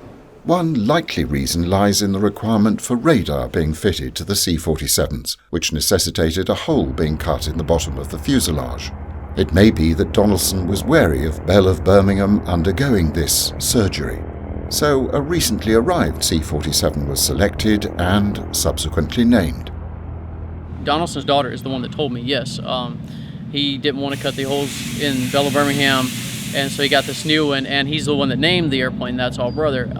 One likely reason lies in the requirement for radar being fitted to the C-47s, which necessitated a hole being cut in the bottom of the fuselage. It may be that Donaldson was wary of Belle of Birmingham undergoing this surgery. So a recently arrived C-47 was selected and subsequently named. Donaldson's daughter is the one that told me, yes, he didn't want to cut the holes in Belle of Birmingham, and so he got this new one, and he's the one that named the airplane That's All Brother.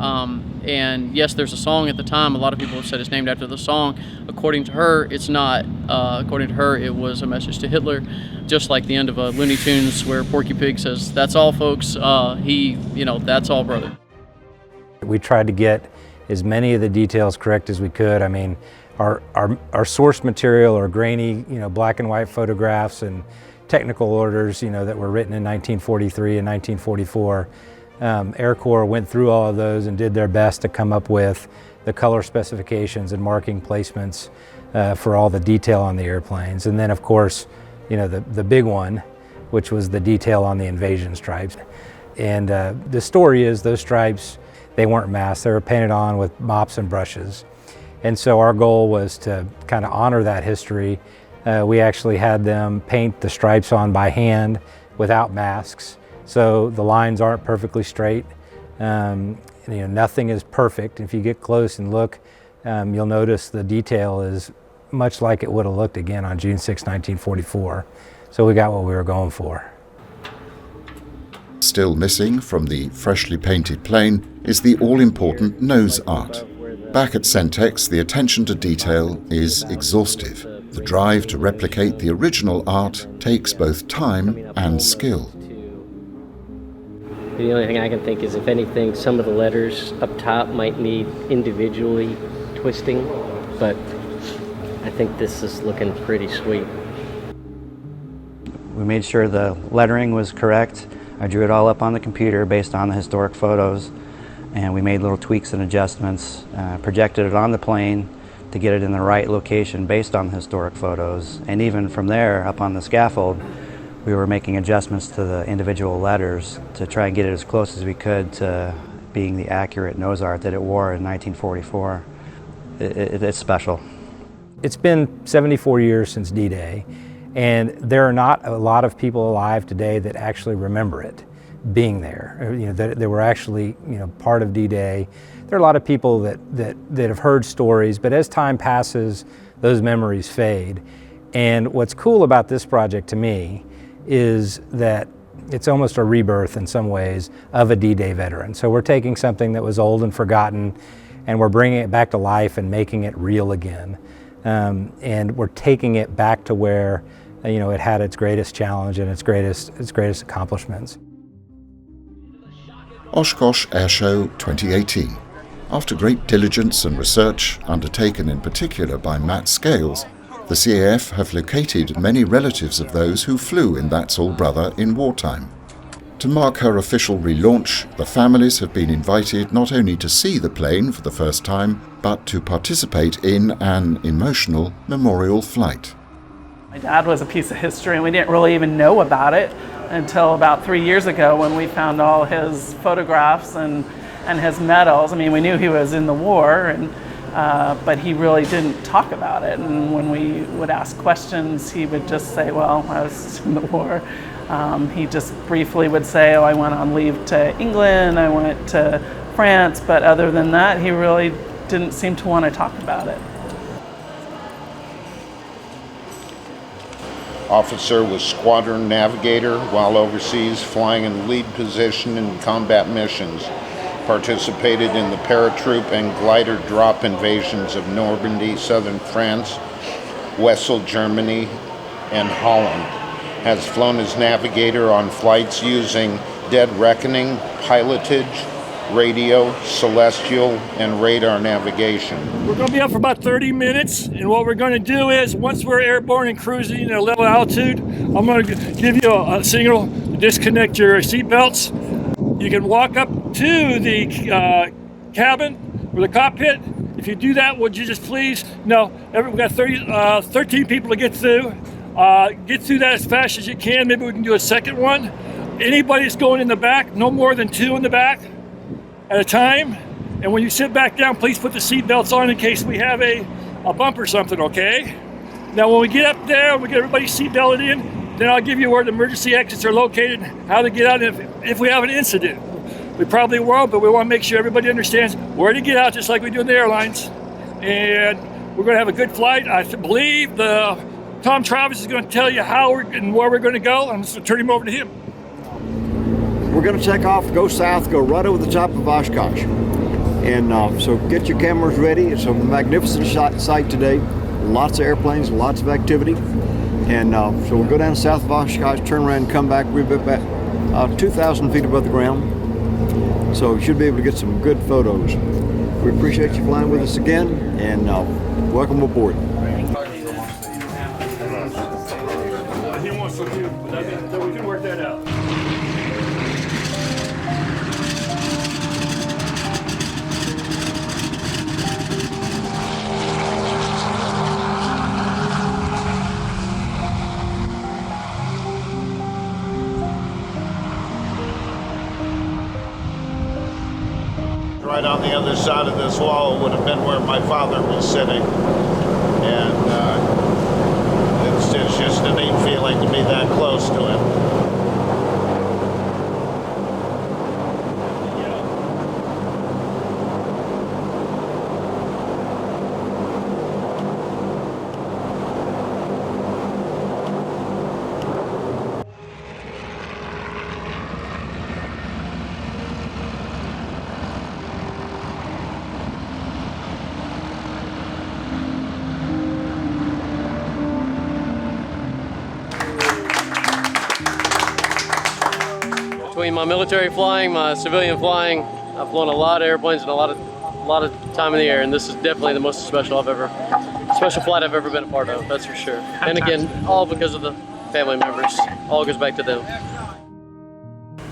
And yes, there's a song at the time. A lot of people have said it's named after the song. According to her, it's not. According to her, it was a message to Hitler, just like the end of Looney Tunes where Porky Pig says, "That's all, folks." That's all, brother. We tried to get as many of the details correct as we could. I mean, our source material are grainy, black and white photographs and technical orders, that were written in 1943 and 1944. Air Corps went through all of those and did their best to come up with the color specifications and marking placements for all the detail on the airplanes. And then, of course, the big one, which was the detail on the invasion stripes. And the story is those stripes, they weren't masked. They were painted on with mops and brushes. And so our goal was to kind of honor that history. We actually had them paint the stripes on by hand without masks. So the lines aren't perfectly straight. Nothing is perfect. If you get close and look, you'll notice the detail is much like it would have looked again on June 6, 1944. So we got what we were going for. Still missing from the freshly painted plane is the all-important nose art. Back at Centex, the attention to detail is exhaustive. The drive to replicate the original art takes both time and skill. The only thing I can think is, if anything, some of the letters up top might need individually twisting, but I think this is looking pretty sweet. We made sure the lettering was correct. I drew it all up on the computer based on the historic photos, and we made little tweaks and adjustments, projected it on the plane to get it in the right location based on the historic photos. And even from there, up on the scaffold, we were making adjustments to the individual letters to try and get it as close as we could to being the accurate nose art that it wore in 1944. It's special. It's been 74 years since D-Day, and there are not a lot of people alive today that actually remember it being there. That were actually part of D-Day. There are a lot of people that have heard stories, but as time passes, those memories fade. And what's cool about this project to me is that it's almost a rebirth in some ways of a D-Day veteran. So we're taking something that was old and forgotten and we're bringing it back to life and making it real again. And we're taking it back to where it had its greatest challenge and its greatest accomplishments. Oshkosh Air Show 2018. After great diligence and research, undertaken in particular by Matt Scales, the CAF have located many relatives of those who flew in That's All Brother in wartime. To mark her official relaunch, the families have been invited not only to see the plane for the first time, but to participate in an emotional memorial flight. My dad was a piece of history and we didn't really even know about it until about 3 years ago when we found all his photographs and his medals. I mean, we knew he was in the war, but he really didn't talk about it. And when we would ask questions, he would just say, well, I was in the war. He just briefly would say, oh, I went on leave to England, I went to France, but other than that, he really didn't seem to want to talk about it. Officer was squadron navigator while overseas, flying in lead position in combat missions. Participated in the paratroop and glider drop invasions of Normandy, southern France, Wesel, Germany, and Holland. Has flown as navigator on flights using dead reckoning, pilotage, radio, celestial, and radar navigation. We're going to be up for about 30 minutes, and what we're going to do is, once we're airborne and cruising at a level altitude, I'm going to give you a signal to disconnect your seatbelts. You can walk up to the cabin or the cockpit. If you do that, would you just please? No, we've got 13 people to get through. Get through that as fast as you can. Maybe we can do a second one. Anybody that's going in the back, no more than 2 in the back at a time. And when you sit back down, please put the seat belts on in case we have a bump or something, okay? Now when we get up there, we get everybody seat belted in, then I'll give you where the emergency exits are located, how to get out if we have an incident. We probably won't, but we want to make sure everybody understands where to get out, just like we do in the airlines. And we're going to have a good flight. I believe Tom Travis is going to tell you how and where we're going to go. I'm just going to turn him over to him. We're going to take off, go south, go right over the top of Oshkosh. And so get your cameras ready. It's a magnificent sight today. Lots of airplanes, lots of activity. And so we'll go down south of Oshkosh, turn around and come back. We'll be about 2,000 feet above the ground. So you should be able to get some good photos. We appreciate you flying with us again, and welcome aboard. He wants to do, so we can work that out. Right on the other side of this wall would have been where my father was sitting. And it's just a neat feeling to be that close to him. Between my military flying, my civilian flying, I've flown a lot of airplanes and a lot of time in the air, and this is definitely the most special flight I've ever been a part of, that's for sure. And again, all because of the family members. All goes back to them.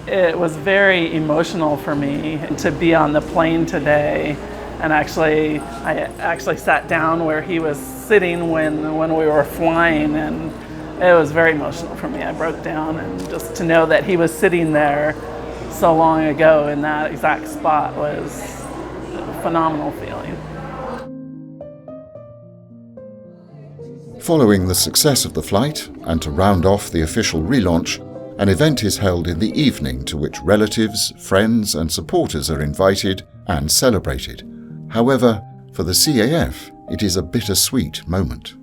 It was very emotional for me to be on the plane today, and I actually sat down where he was sitting when we were flying, and it was very emotional for me. I broke down, and just to know that he was sitting there so long ago in that exact spot was a phenomenal feeling. Following the success of the flight, and to round off the official relaunch, an event is held in the evening to which relatives, friends and supporters are invited and celebrated. However, for the CAF, it is a bittersweet moment.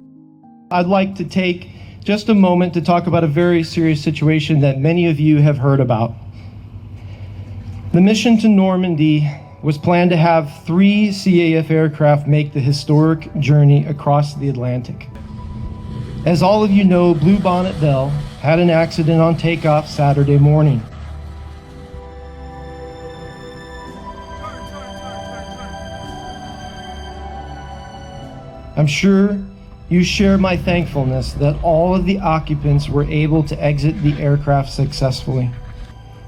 I'd like to take just a moment to talk about a very serious situation that many of you have heard about. The mission to Normandy was planned to have 3 CAF aircraft make the historic journey across the Atlantic. As all of you know, Bluebonnet Bell had an accident on takeoff Saturday morning. I'm sure you share my thankfulness that all of the occupants were able to exit the aircraft successfully.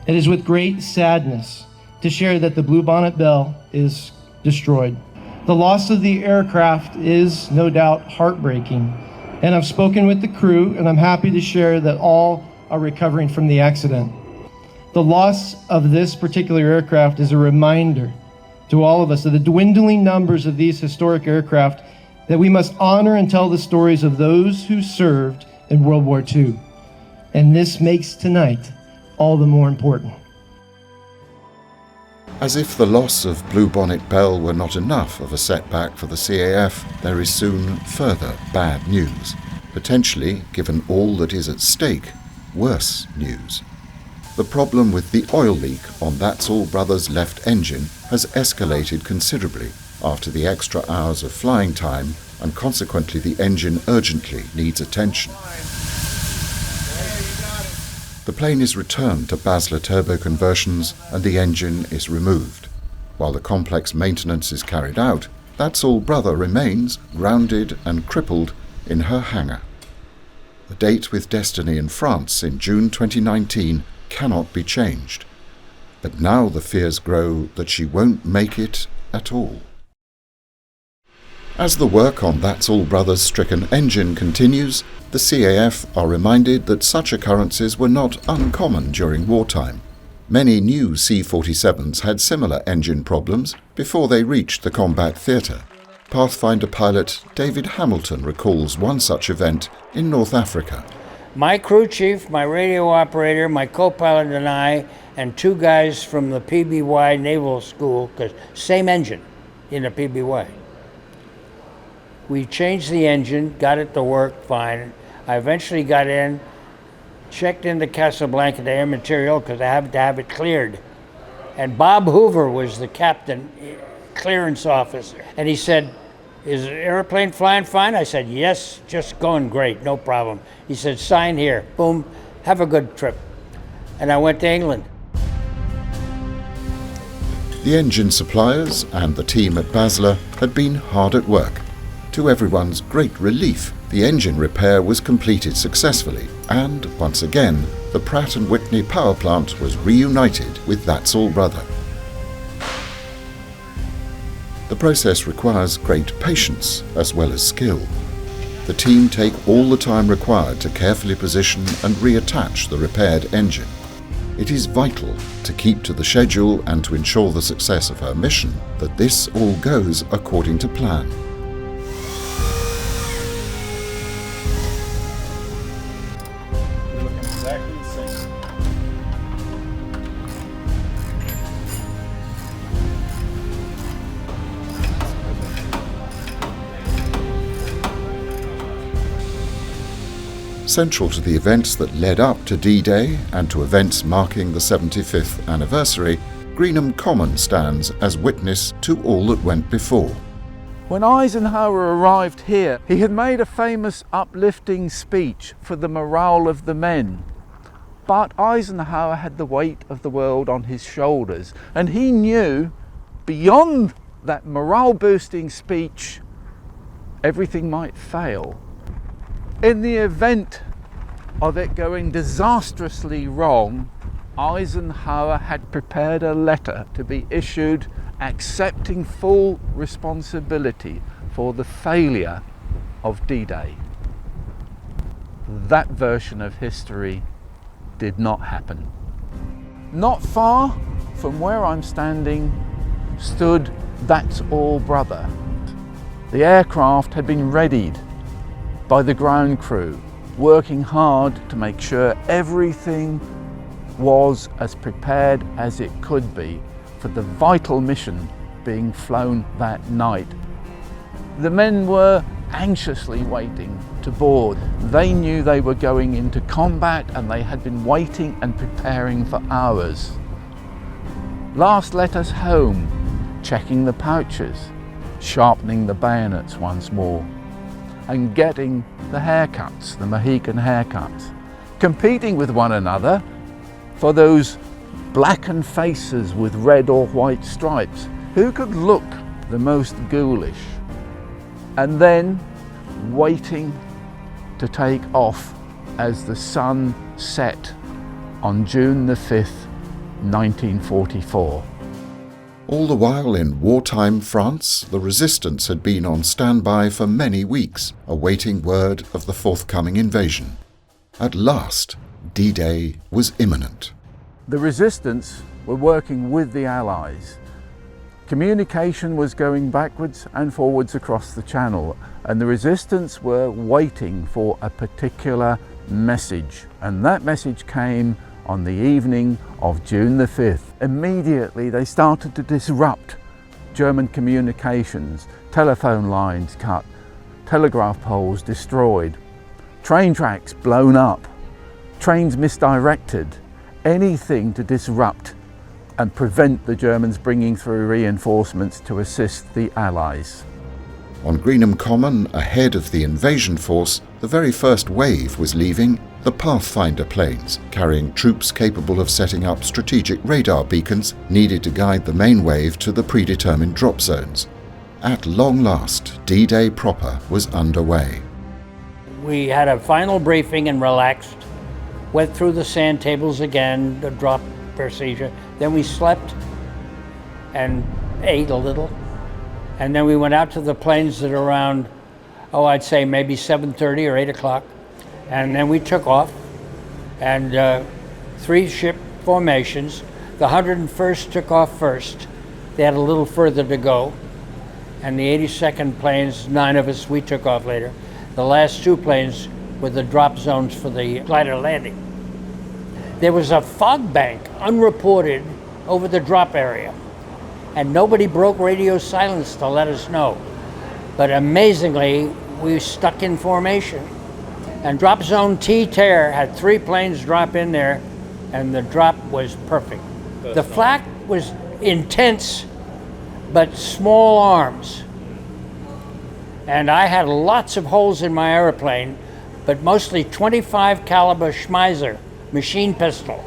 It is with great sadness to share that the Bluebonnet Bell is destroyed. The loss of the aircraft is no doubt heartbreaking, and I've spoken with the crew, and I'm happy to share that all are recovering from the accident. The loss of this particular aircraft is a reminder to all of us of the dwindling numbers of these historic aircraft, that we must honor and tell the stories of those who served in World War II. And this makes tonight all the more important. As if the loss of Bluebonnet Bell were not enough of a setback for the CAF, there is soon further bad news. Potentially, given all that is at stake, worse news. The problem with the oil leak on That's All Brothers' left engine has escalated considerably after the extra hours of flying time, and consequently the engine urgently needs attention. The plane is returned to Basler turbo conversions and the engine is removed. While the complex maintenance is carried out, That's All Brother remains grounded and crippled in her hangar. The date with destiny in France in June 2019 cannot be changed. But now the fears grow that she won't make it at all. As the work on That's All Brothers' stricken engine continues, the CAF are reminded that such occurrences were not uncommon during wartime. Many new C-47s had similar engine problems before they reached the combat theatre. Pathfinder pilot David Hamilton recalls one such event in North Africa. My crew chief, my radio operator, my co-pilot and I, and 2 guys from the PBY Naval School, because same engine in the PBY. We changed the engine, got it to work fine. I eventually got in, checked into Casablanca to air material because I had to have it cleared. And Bob Hoover was the captain, clearance officer. And he said, "Is the airplane flying fine?" I said, "Yes, just going great, no problem." He said, "Sign here." Boom, have a good trip. And I went to England. The engine suppliers and the team at Basler had been hard at work. To everyone's great relief, the engine repair was completed successfully, and once again, the Pratt & Whitney power plant was reunited with That's All Brother. The process requires great patience as well as skill. The team take all the time required to carefully position and reattach the repaired engine. It is vital to keep to the schedule and to ensure the success of her mission that this all goes according to plan. Central to the events that led up to D-Day and to events marking the 75th anniversary, Greenham Common stands as witness to all that went before. When Eisenhower arrived here, he had made a famous uplifting speech for the morale of the men. But Eisenhower had the weight of the world on his shoulders, and he knew beyond that morale-boosting speech, everything might fail. In the event of it going disastrously wrong, Eisenhower had prepared a letter to be issued accepting full responsibility for the failure of D-Day. That version of history did not happen. Not far from where I'm standing stood That's All Brother. The aircraft had been readied by the ground crew, working hard to make sure everything was as prepared as it could be for the vital mission being flown that night. The men were anxiously waiting to board. They knew they were going into combat and they had been waiting and preparing for hours. Last let us home, checking the pouches, sharpening the bayonets once more, and getting the haircuts, the Mohican haircuts, competing with one another for those blackened faces with red or white stripes. Who could look the most ghoulish? And then waiting to take off as the sun set on June the 5th, 1944. All the while in wartime France, the resistance had been on standby for many weeks, awaiting word of the forthcoming invasion. At last, D-Day was imminent. The resistance were working with the Allies. Communication was going backwards and forwards across the channel, and the resistance were waiting for a particular message. And that message came on the evening of June the 5th. Immediately they started to disrupt German communications, telephone lines cut, telegraph poles destroyed, train tracks blown up, trains misdirected, anything to disrupt and prevent the Germans bringing through reinforcements to assist the Allies. On Greenham Common, ahead of the invasion force, the very first wave was leaving the Pathfinder planes, carrying troops capable of setting up strategic radar beacons needed to guide the main wave to the predetermined drop zones. At long last, D-Day proper was underway. We had a final briefing and relaxed, went through the sand tables again, the drop procedure. Then we slept and ate a little. And then we went out to the planes at around, I'd say maybe 7:30 or 8 o'clock. And then we took off, and 3 ship formations. The 101st took off first. They had a little further to go. And the 82nd planes, 9 of us, we took off later. The last 2 planes were the drop zones for the glider landing. There was a fog bank, unreported, over the drop area. And nobody broke radio silence to let us know. But amazingly, we stuck in formation. And drop zone T-Tear had 3 planes drop in there, and the drop was perfect. The flak was intense, but small arms. And I had lots of holes in my airplane, but mostly 25 caliber Schmeiser machine pistol,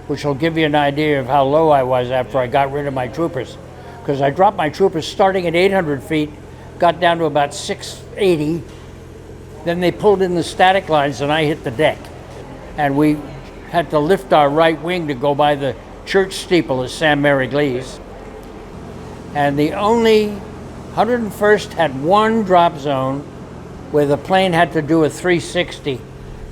which will give you an idea of how low I was after I got rid of my troopers. Because I dropped my troopers starting at 800 feet, got down to about 680, then they pulled in the static lines and I hit the deck. And we had to lift our right wing to go by the church steeple of St. Mary Glees. And the only 101st had 1 drop zone where the plane had to do a 360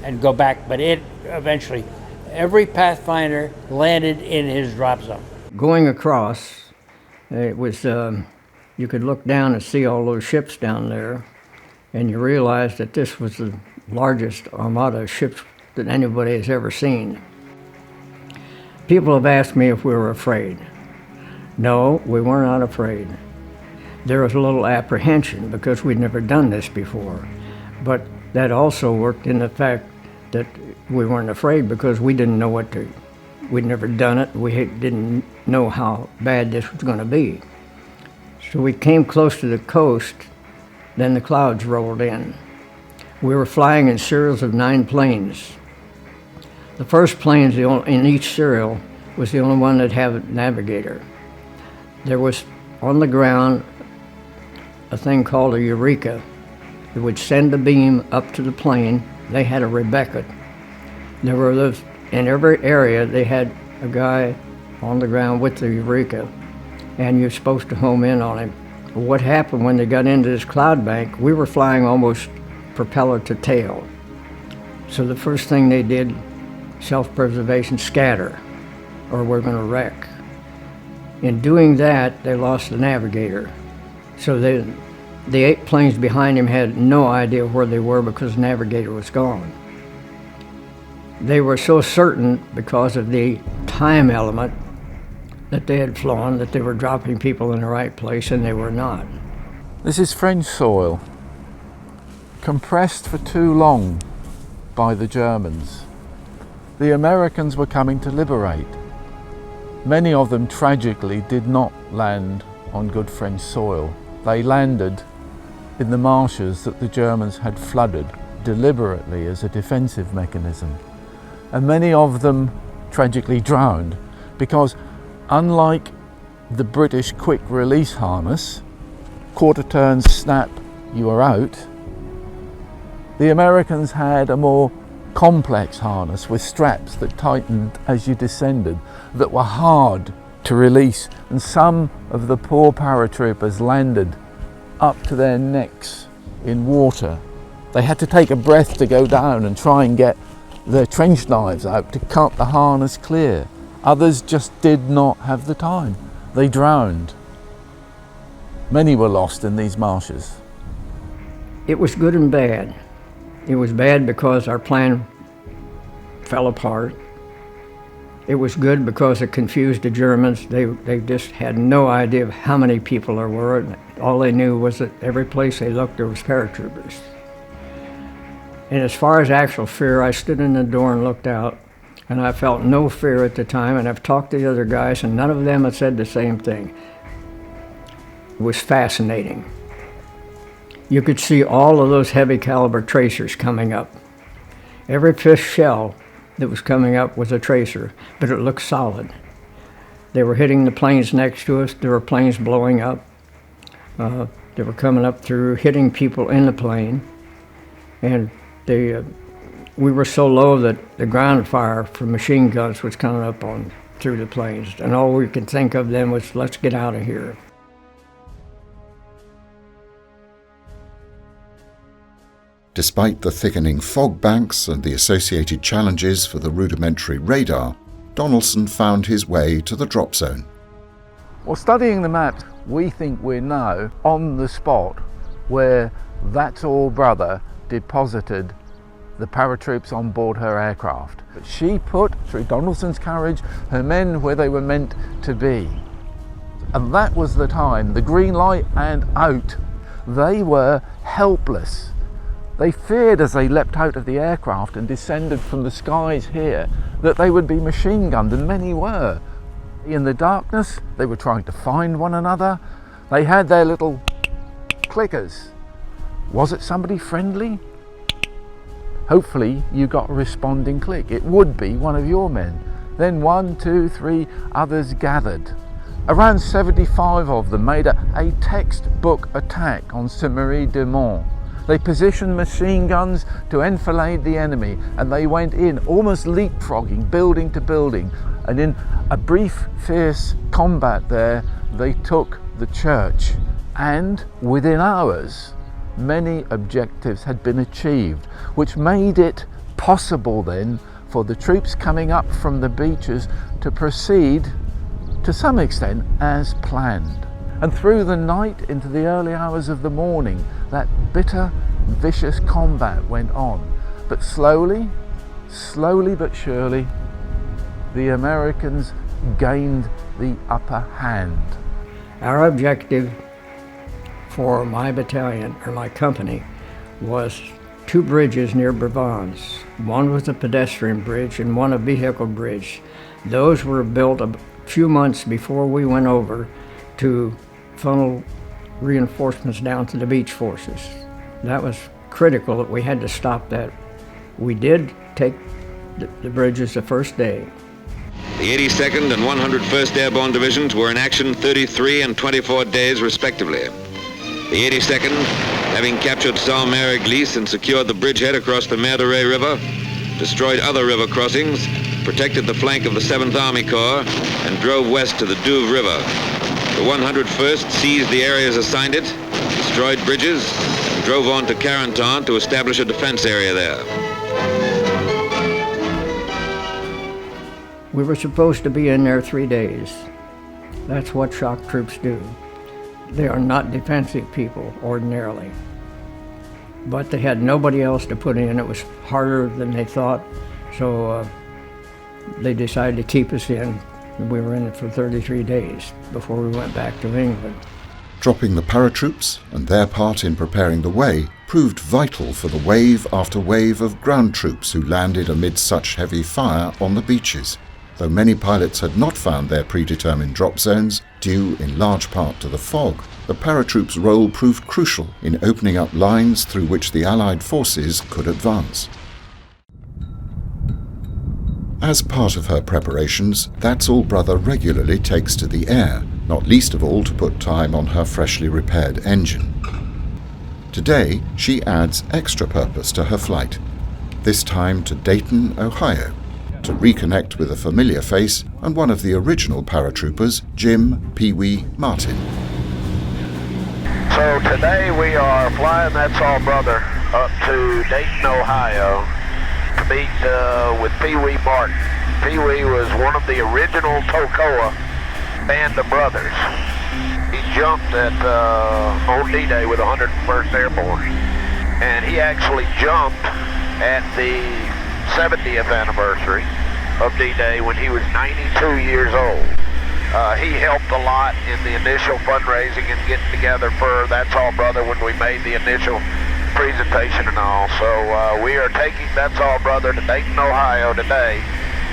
and go back, but it eventually, every Pathfinder landed in his drop zone. Going across, it was, you could look down and see all those ships down there, and you realized that this was the largest armada of ships that anybody has ever seen. People have asked me if we were afraid. No, we were not afraid. There was a little apprehension because we'd never done this before, but that also worked in the fact that we weren't afraid because we didn't know we'd never done it. We didn't know how bad this was going to be. So we came close to the coast, then the clouds rolled in. We were flying in serials of 9 planes. The first plane in each serial was the only one that had a navigator. There was on the ground a thing called a Eureka that would send a beam up to the plane. They had a Rebecca. There were those, in every area they had a guy on the ground with the Eureka, and you're supposed to home in on him. What happened when they got into this cloud bank, we were flying almost propeller to tail. So the first thing they did, self-preservation, scatter, or we're going to wreck. In doing that, they lost the navigator. So the 8 planes behind him had no idea where they were because the navigator was gone. They were so certain because of the time element that they had flown that they were dropping people in the right place, and they were not. This is French soil, compressed for too long by the Germans. The Americans were coming to liberate. Many of them tragically did not land on good French soil. They landed in the marshes that the Germans had flooded deliberately as a defensive mechanism. And many of them tragically drowned because, unlike the British quick release harness, quarter turns, snap, you are out, the Americans had a more complex harness with straps that tightened as you descended, that were hard to release, and some of the poor paratroopers landed up to their necks in water. They had to take a breath to go down and try and get their trench knives out to cut the harness clear. Others just did not have the time. They drowned. Many were lost in these marshes. It was good and bad. It was bad because our plan fell apart. It was good because it confused the Germans. They just had no idea of how many people there were. All they knew was that every place they looked there was paratroopers. And as far as actual fear, I stood in the door and looked out, and I felt no fear at the time, and I've talked to the other guys, and none of them have said the same thing. It was fascinating. You could see all of those heavy caliber tracers coming up. Every fifth shell that was coming up was a tracer, but it looked solid. They were hitting the planes next to us. There were planes blowing up. They were coming up through, hitting people in the plane. And we were so low that the ground fire from machine guns was coming up on through the planes. And all we could think of then was, let's get out of here. Despite the thickening fog banks and the associated challenges for the rudimentary radar, Donaldson found his way to the drop zone. Well, studying the maps, we think we're now on the spot where That's All Brother deposited the paratroops on board her aircraft. But she put, through Donaldson's courage, her men where they were meant to be. And that was the time, the green light and out. They were helpless. They feared as they leapt out of the aircraft and descended from the skies here that they would be machine gunned, and many were. In the darkness, they were trying to find one another. They had their little clickers. Was it somebody friendly? Hopefully you got a responding click. It would be one of your men. Then 1, 2, 3 others gathered. Around 75 of them made a textbook attack on Saint-Marie-de-Mont. They positioned machine guns to enfilade the enemy, and they went in, almost leapfrogging, building to building. And in a brief, fierce combat there, they took the church. And within hours, many objectives had been achieved, which made it possible then for the troops coming up from the beaches to proceed to some extent as planned. And through the night into the early hours of the morning, that bitter, vicious combat went on. But slowly but surely, the Americans gained the upper hand. Our objective for my battalion, or my company, was 2 bridges near Brevans. One was a pedestrian bridge and one a vehicle bridge. Those were built a few months before we went over to funnel reinforcements down to the beach forces. That was critical that we had to stop that. We did take the bridges the first day. The 82nd and 101st Airborne Divisions were in action 33 and 24 days respectively. The 82nd, having captured Saint-Mère-Église and secured the bridgehead across the Merderet River, destroyed other river crossings, protected the flank of the 7th Army Corps, and drove west to the Douve River. The 101st seized the areas assigned it, destroyed bridges, and drove on to Carentan to establish a defense area there. We were supposed to be in there 3 days. That's what shock troops do. They are not defensive people ordinarily. But they had nobody else to put in. It was harder than they thought, so they decided to keep us in. We were in it for 33 days before we went back to England. Dropping the paratroops and their part in preparing the way proved vital for the wave after wave of ground troops who landed amid such heavy fire on the beaches. Though many pilots had not found their predetermined drop zones, due in large part to the fog, the paratroops' role proved crucial in opening up lines through which the Allied forces could advance. As part of her preparations, That's All Brother regularly takes to the air, not least of all to put time on her freshly repaired engine. Today, she adds extra purpose to her flight, this time to Dayton, Ohio, to reconnect with a familiar face and one of the original paratroopers, Jim Pee-wee Martin. So today we are flying That's All Brother up to Dayton, Ohio to meet with Pee-wee Martin. Pee-wee was one of the original Toccoa band of brothers. He jumped on D-Day with 101st Airborne, and he actually jumped at the 70th anniversary of D-Day when he was 92 years old. He helped a lot in the initial fundraising and getting together for That's All Brother when we made the initial presentation and all. So we are taking That's All Brother to Dayton, Ohio today,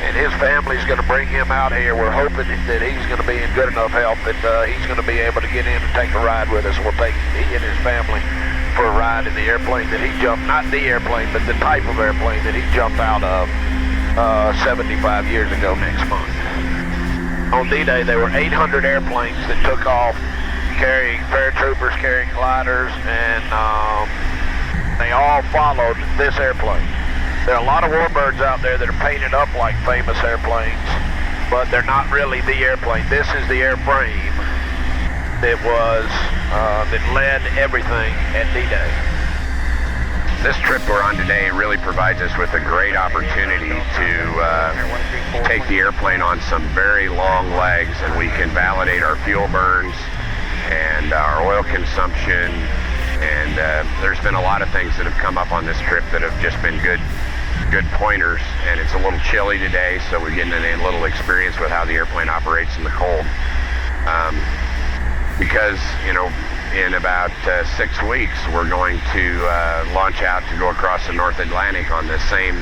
and his family's going to bring him out here. We're hoping that he's going to be in good enough health that he's going to be able to get in and take a ride with us. We'll take he and his family for a ride in the airplane that he jumped, not the airplane, but the type of airplane that he jumped out of 75 years ago next month. On D-Day, there were 800 airplanes that took off carrying paratroopers, carrying gliders, and they all followed this airplane. There are a lot of warbirds out there that are painted up like famous airplanes, but they're not really the airplane. This is the airframe that was that led everything at D-Day. This trip we're on today really provides us with a great opportunity to take the airplane on some very long legs, and we can validate our fuel burns and our oil consumption. And there's been a lot of things that have come up on this trip that have just been good pointers. And it's a little chilly today, so we're getting a little experience with how the airplane operates in the cold. Because, you know, in about 6 weeks, we're going to launch out to go across the North Atlantic on the same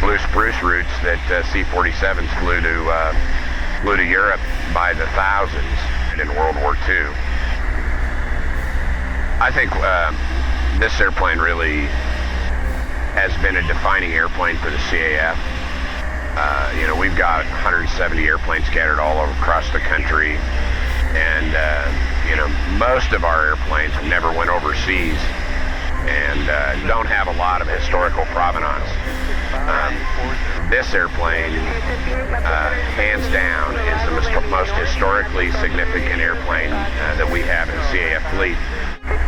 blue spruce routes that C-47s flew to Europe by the thousands in World War II. I think this airplane really has been a defining airplane for the CAF. You know, we've got 170 airplanes scattered all across the country, and you know, most of our airplanes never went overseas and don't have a lot of historical provenance. This airplane, hands down, is the most historically significant airplane that we have in the CAF fleet.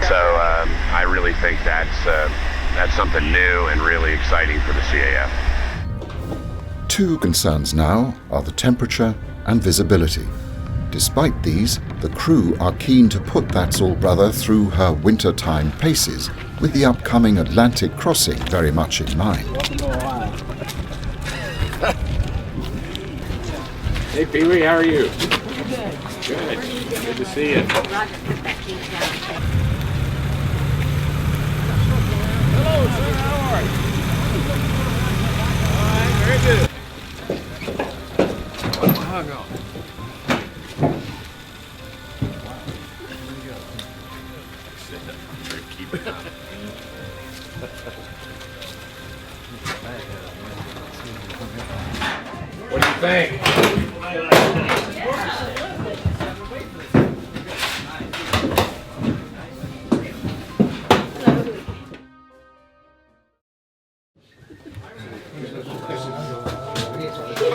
So I really think that's something new and really exciting for the CAF. Two concerns now are the temperature and visibility. Despite these, the crew are keen to put That's All Brother through her wintertime paces, with the upcoming Atlantic crossing very much in mind. Hey, Pee-wee, how are you? Good. Good. Good to see you. Hello, sir. How are you? All right, very good. Hung on. What do you think?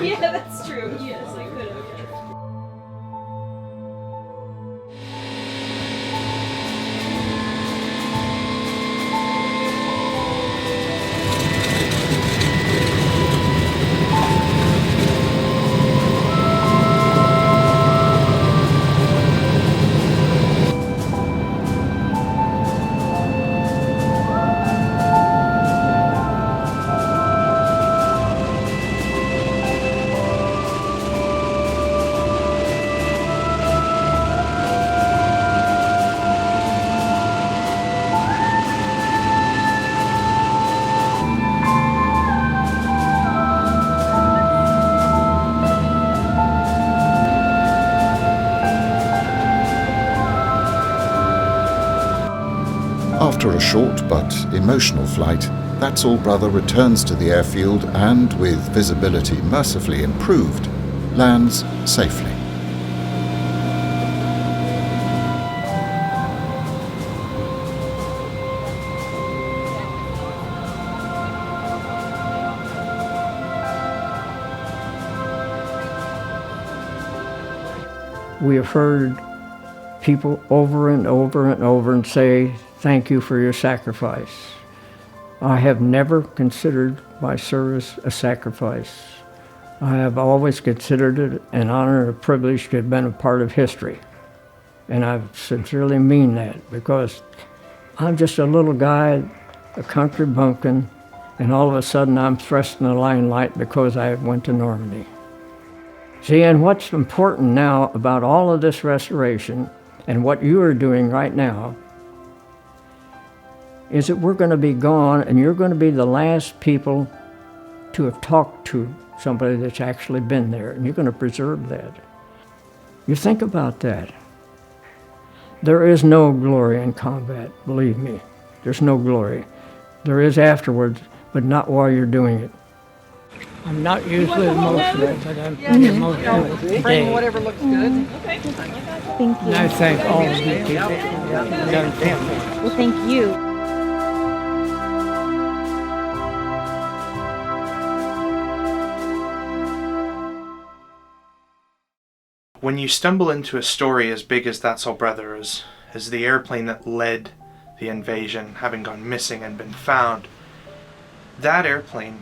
Yeah, that's true. Yes, I could have. After a short but emotional flight, That's All Brother returns to the airfield and, with visibility mercifully improved, lands safely. We have heard people over and over and over and say, "Thank you for your sacrifice." I have never considered my service a sacrifice. I have always considered it an honor and a privilege to have been a part of history. And I sincerely mean that, because I'm just a little guy, a country bumpkin, and all of a sudden I'm thrust in the limelight because I went to Normandy. See, and what's important now about all of this restoration and what you are doing right now is that we're going to be gone, and you're going to be the last people to have talked to somebody that's actually been there, and you're going to preserve that. You think about that. There is no glory in combat, believe me. There's no glory. There is afterwards, but not while you're doing it. I'm not usually emotional, but I'm emotional today. Bring whatever looks good. Okay. Thank you. And I thank all of you people. Well, thank you. When you stumble into a story as big as That's All Brother, as the airplane that led the invasion having gone missing and been found, that airplane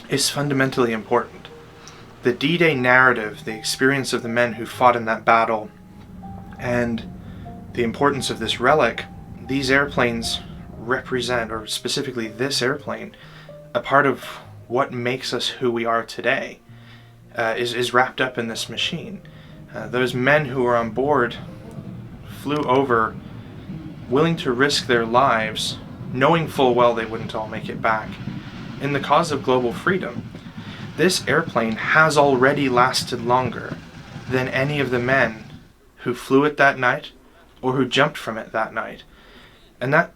is fundamentally important. The D-Day narrative, the experience of the men who fought in that battle, and the importance of this relic, these airplanes represent, or specifically this airplane, a part of what makes us who we are today, is wrapped up in this machine. Those men who were on board flew over willing to risk their lives, knowing full well they wouldn't all make it back, in the cause of global freedom. This airplane has already lasted longer than any of the men who flew it that night or who jumped from it that night. And that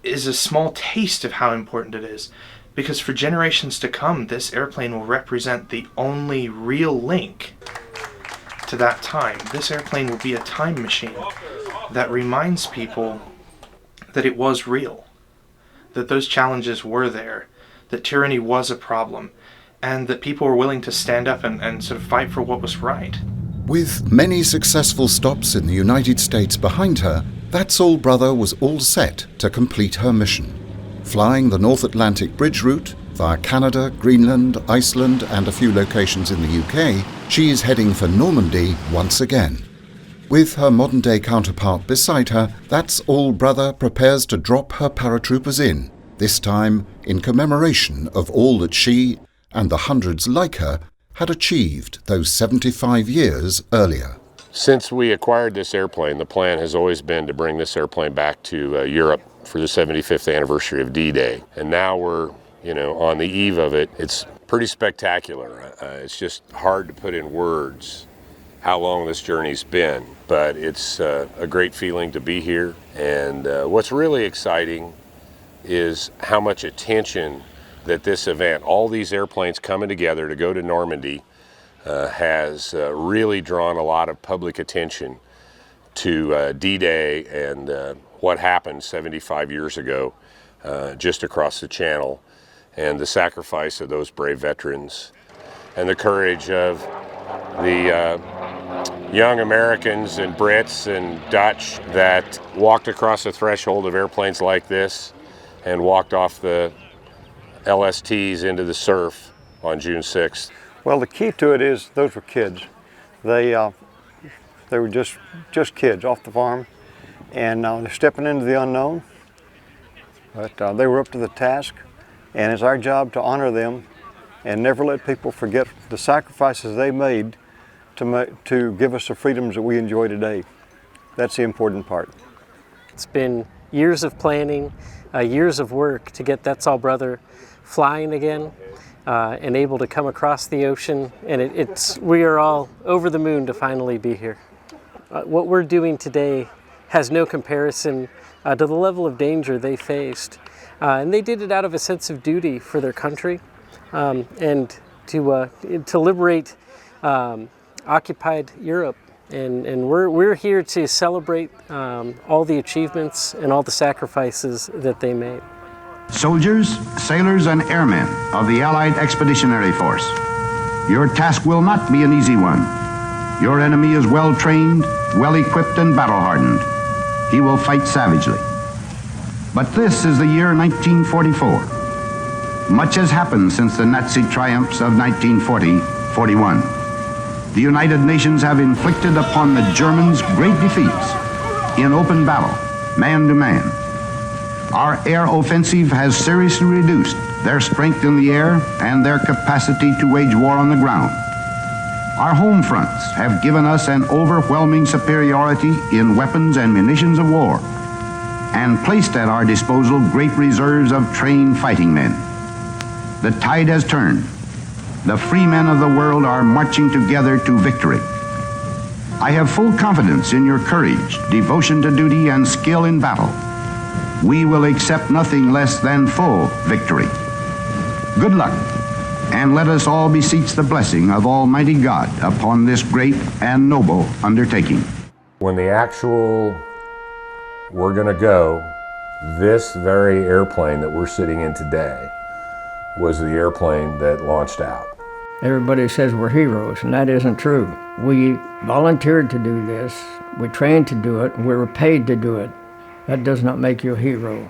is a small taste of how important it is, because for generations to come, this airplane will represent the only real link to that time. This airplane will be a time machine that reminds people that it was real, that those challenges were there, that tyranny was a problem, and that people were willing to stand up and sort of fight for what was right. With many successful stops in the United States behind her, That's All Brother was all set to complete her mission. Flying the North Atlantic bridge route via Canada, Greenland, Iceland, and a few locations in the UK, she is heading for Normandy once again. With her modern-day counterpart beside her, That's All Brother prepares to drop her paratroopers in, this time in commemoration of all that she, and the hundreds like her, had achieved those 75 years earlier. Since we acquired this airplane, the plan has always been to bring this airplane back to Europe for the 75th anniversary of D-Day. And now we're, on the eve of it. It's pretty spectacular. It's just hard to put in words how long this journey's been, but it's a great feeling to be here. And what's really exciting is how much attention that this event, all these airplanes coming together to go to Normandy, has really drawn a lot of public attention to D-Day and what happened 75 years ago just across the channel, and the sacrifice of those brave veterans, and the courage of the young Americans and Brits and Dutch that walked across the threshold of airplanes like this and walked off the LSTs into the surf on June 6th. Well, the key to it is those were kids. They were just kids off the farm, and they're stepping into the unknown. But they were up to the task, and it's our job to honor them and never let people forget the sacrifices they made to give us the freedoms that we enjoy today. That's the important part. It's been years of planning, years of work to get That's All Brother flying again. And able to come across the ocean, and we are all over the moon to finally be here. What we're doing today has no comparison to the level of danger they faced. And they did it out of a sense of duty for their country and to liberate occupied Europe. And we're here to celebrate all the achievements and all the sacrifices that they made. Soldiers, sailors, and airmen of the Allied Expeditionary Force, your task will not be an easy one. Your enemy is well-trained, well-equipped, and battle-hardened. He will fight savagely. But this is the year 1944. Much has happened since the Nazi triumphs of 1940-41. The United Nations have inflicted upon the Germans great defeats in open battle, man to man. Our air offensive has seriously reduced their strength in the air and their capacity to wage war on the ground. Our home fronts have given us an overwhelming superiority in weapons and munitions of war, and placed at our disposal great reserves of trained fighting men. The tide has turned. The free men of the world are marching together to victory. I have full confidence in your courage, devotion to duty, and skill in battle. We will accept nothing less than full victory. Good luck, and let us all beseech the blessing of Almighty God upon this great and noble undertaking. When the actual we're going to go, this very airplane that we're sitting in today was the airplane that launched out. Everybody says we're heroes, and that isn't true. We volunteered to do this, we trained to do it, and we were paid to do it. That does not make you a hero.